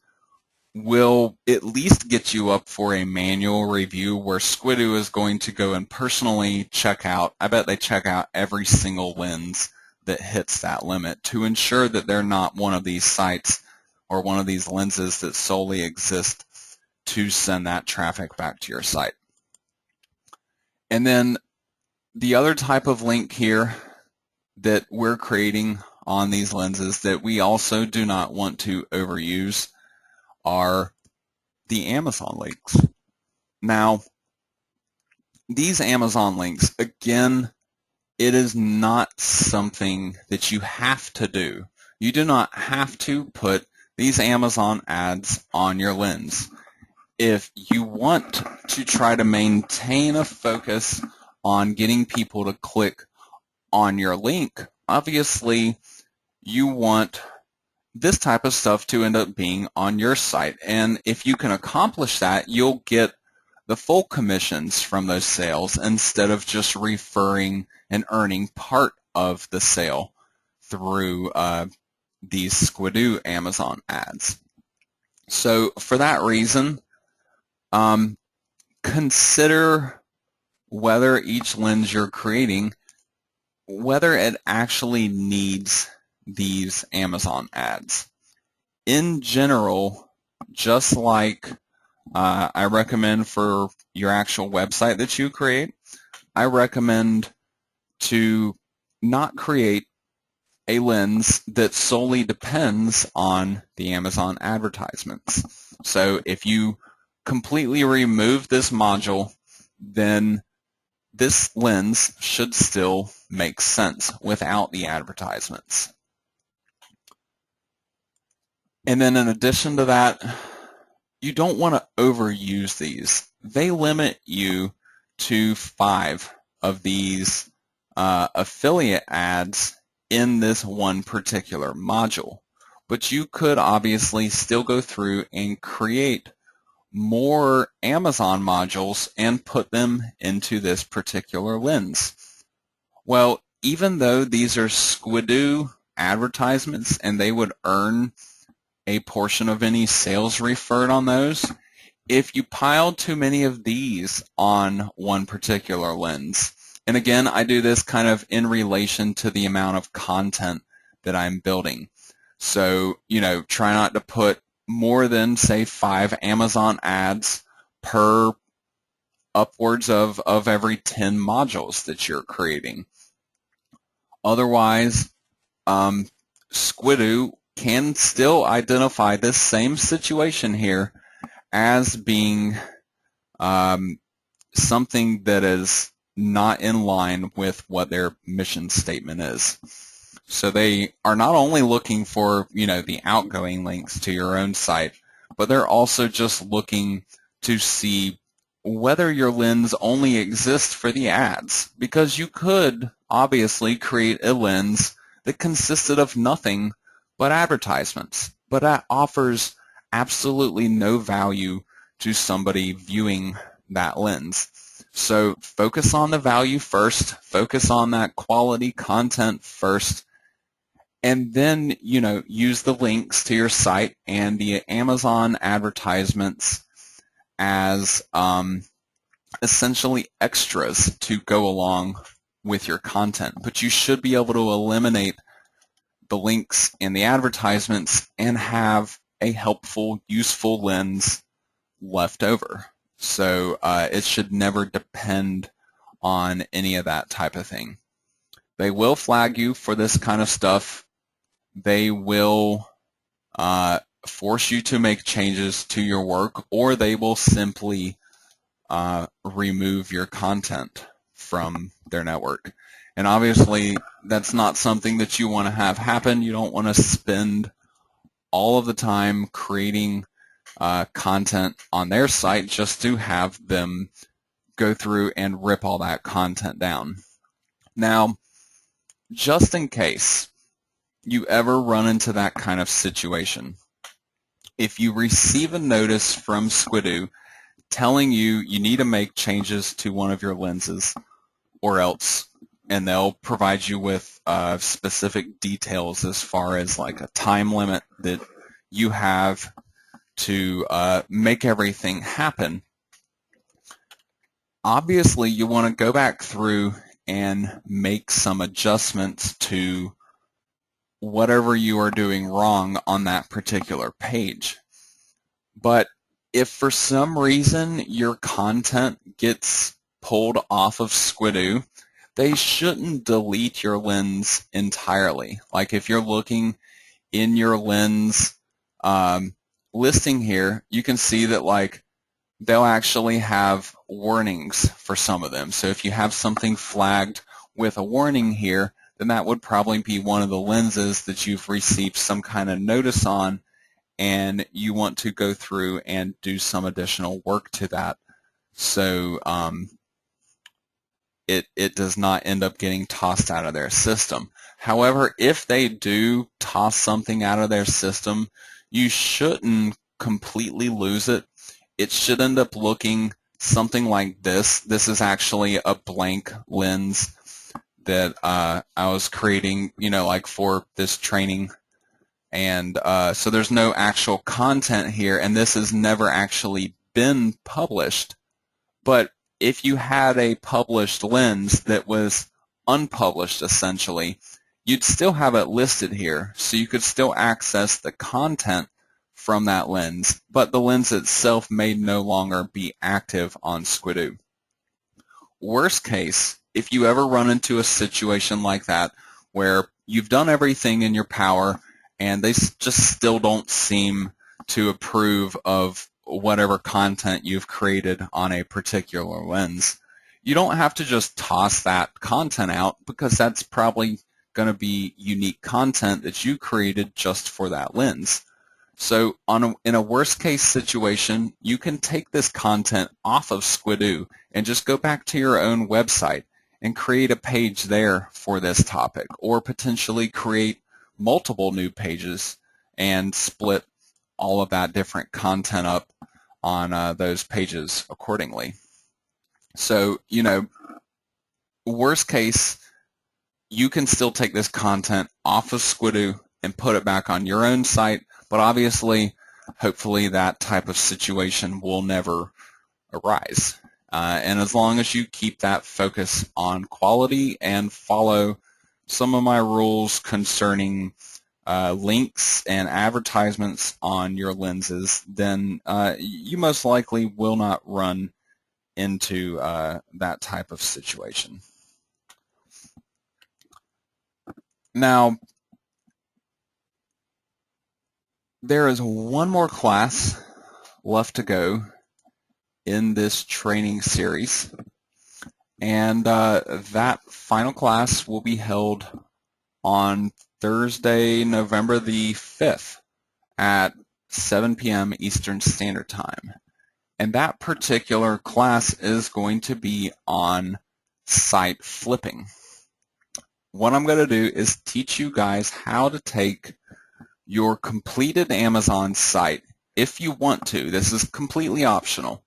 will at least get you up for a manual review where Squidoo is going to go and personally check out, I bet they check out every single lens that hits that limit to ensure that they're not one of these sites or one of these lenses that solely exist to send that traffic back to your site. And then the other type of link here that we're creating on these lenses that we also do not want to overuse are the Amazon links. Now, these Amazon links, again, it is not something that you have to do. You do not have to put these Amazon ads on your lens. If you want to try to maintain a focus on getting people to click on your link, obviously you want this type of stuff to end up being on your site. And if you can accomplish that, you'll get the full commissions from those sales instead of just referring and earning part of the sale through these Squidoo Amazon ads. So for that reason, consider whether each lens you're creating, whether it actually needs these Amazon ads. In general, just like I recommend for your actual website that you create, I recommend to not create a lens that solely depends on the Amazon advertisements. So if you completely remove this module, then this lens should still make sense without the advertisements. And then in addition to that, you don't want to overuse these. They limit you to 5 of these affiliate ads in this one particular module. But you could obviously still go through and create more Amazon modules and put them into this particular lens. Well, even though these are Squidoo advertisements and they would earn a portion of any sales referred on those, if you pile too many of these on one particular lens, and again, I do this kind of in relation to the amount of content that I'm building. So, try not to put more than, say, 5 Amazon ads per upwards of every 10 modules that you're creating. Otherwise, Squidoo can still identify this same situation here as being something that is not in line with what their mission statement is. So they are not only looking for, the outgoing links to your own site, but they're also just looking to see whether your lens only exists for the ads, because you could obviously create a lens that consisted of nothing but advertisements, but that offers absolutely no value to somebody viewing that lens. So focus on the value first, focus on that quality content first, and then, use the links to your site and the Amazon advertisements as essentially extras to go along with your content. But you should be able to eliminate the links and the advertisements and have a helpful, useful lens left over. So it should never depend on any of that type of thing. They will flag you for this kind of stuff. They will force you to make changes to your work, or they will simply remove your content from their network. And obviously, that's not something that you want to have happen. You don't want to spend all of the time creating content on their site just to have them go through and rip all that content down. Now, just in case you ever run into that kind of situation, if you receive a notice from Squidoo telling you you need to make changes to one of your lenses or else, and they'll provide you with specific details as far as like a time limit that you have to make everything happen. Obviously, you want to go back through and make some adjustments to whatever you are doing wrong on that particular page. But if for some reason your content gets pulled off of Squidoo, they shouldn't delete your lens entirely. Like if you're looking in your lens listing here, you can see that like they'll actually have warnings for some of them. So if you have something flagged with a warning here, then that would probably be one of the lenses that you've received some kind of notice on, and you want to go through and do some additional work to that, so it does not end up getting tossed out of their system. However, if they do toss something out of their system, you shouldn't completely lose it. It should end up looking something like this. This is actually a blank lens that I was creating, like for this training. And so there's no actual content here, and this has never actually been published. But if you had a published lens that was unpublished, essentially, you'd still have it listed here, so you could still access the content from that lens, but the lens itself may no longer be active on Squidoo. Worst case, if you ever run into a situation like that where you've done everything in your power and they just still don't seem to approve of whatever content you've created on a particular lens, you don't have to just toss that content out, because that's probably going to be unique content that you created just for that lens. So in a worst case situation, you can take this content off of Squidoo and just go back to your own website and create a page there for this topic, or potentially create multiple new pages and split all of that different content up on those pages accordingly. So, worst case, you can still take this content off of Squidoo and put it back on your own site, but obviously, hopefully that type of situation will never arise. And as long as you keep that focus on quality and follow some of my rules concerning links and advertisements on your lenses, then you most likely will not run into that type of situation. Now, there is one more class left to go in this training series, and that final class will be held on Thursday, November the 5th at 7 p.m. Eastern Standard Time. And that particular class is going to be on site flipping. What I'm going to do is teach you guys how to take your completed Amazon site, if you want to, this is completely optional,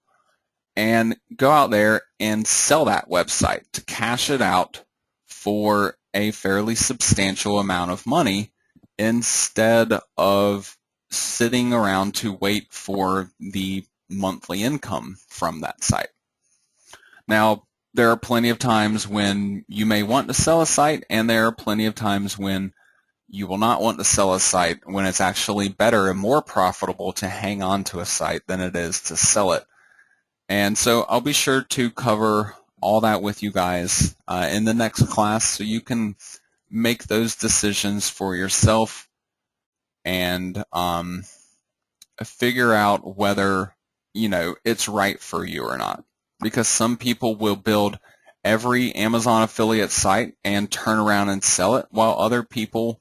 and go out there and sell that website to cash it out for a fairly substantial amount of money, instead of sitting around to wait for the monthly income from that site. Now, there are plenty of times when you may want to sell a site, and there are plenty of times when you will not want to sell a site, when it's actually better and more profitable to hang on to a site than it is to sell it. And so I'll be sure to cover all that with you guys in the next class, so you can make those decisions for yourself and figure out whether it's right for you or not. Because some people will build every Amazon affiliate site and turn around and sell it, while other people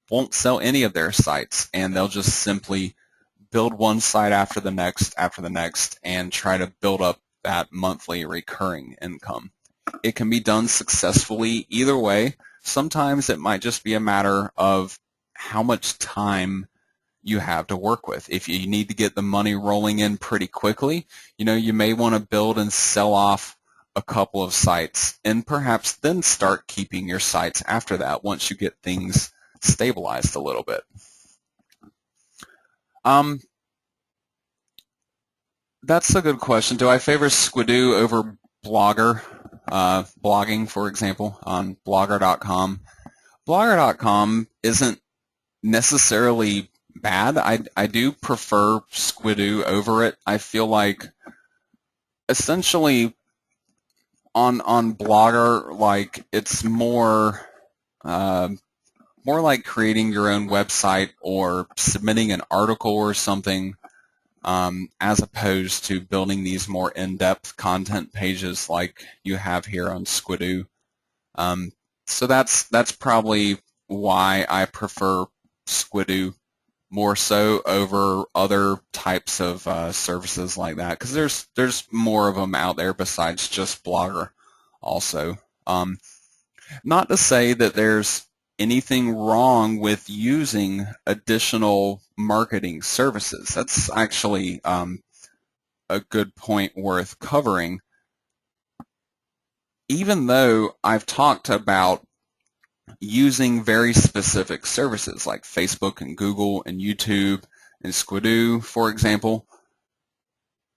won't sell any of their sites, and they'll just simply build one site after the next, and try to build up that monthly recurring income. It can be done successfully either way. Sometimes it might just be a matter of how much time you have to work with. If you need to get the money rolling in pretty quickly, you may want to build and sell off a couple of sites and perhaps then start keeping your sites after that once you get things stabilized a little bit. That's a good question. Do I favor Squidoo over Blogger? Blogging, for example, on Blogger.com. Blogger.com isn't necessarily bad. I do prefer Squidoo over it. I feel like essentially on Blogger, like it's more like creating your own website or submitting an article or something, as opposed to building these more in-depth content pages like you have here on Squidoo. So that's probably why I prefer Squidoo more so over other types of services like that, because there's more of them out there besides just Blogger also. Not to say that there's anything wrong with using additional marketing services. That's actually a good point worth covering. Even though I've talked about using very specific services like Facebook and Google and YouTube and Squidoo, for example,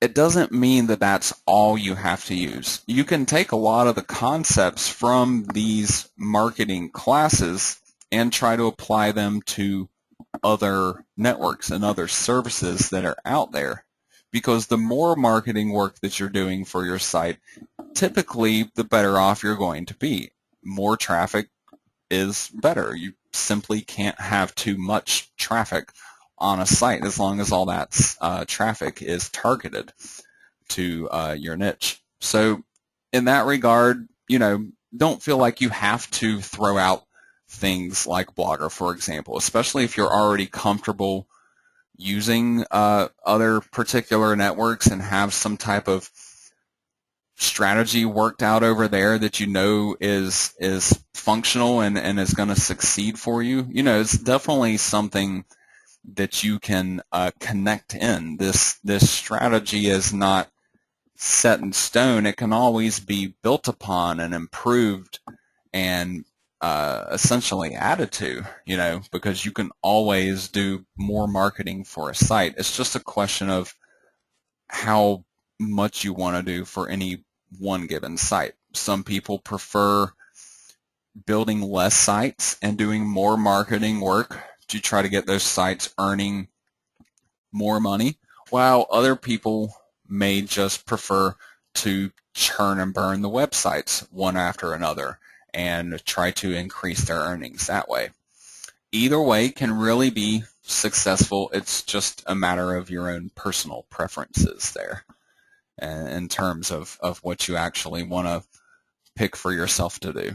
it doesn't mean that that's all you have to use. You can take a lot of the concepts from these marketing classes and try to apply them to other networks and other services that are out there. Because the more marketing work that you're doing for your site, typically the better off you're going to be. More traffic is better. You simply can't have too much traffic on a site as long as all that traffic is targeted to your niche. So in that regard, don't feel like you have to throw out things like Blogger, for example, especially if you're already comfortable using other particular networks and have some type of strategy worked out over there that is functional and is going to succeed for you. It's definitely something that you can connect in. This strategy is not set in stone. It can always be built upon and improved and essentially added to, because you can always do more marketing for a site. It's just a question of how much you want to do for any one given site. Some people prefer building less sites and doing more marketing work to try to get those sites earning more money, while other people may just prefer to churn and burn the websites one after another and try to increase their earnings that way. Either way can really be successful. It's just a matter of your own personal preferences there in terms of what you actually want to pick for yourself to do.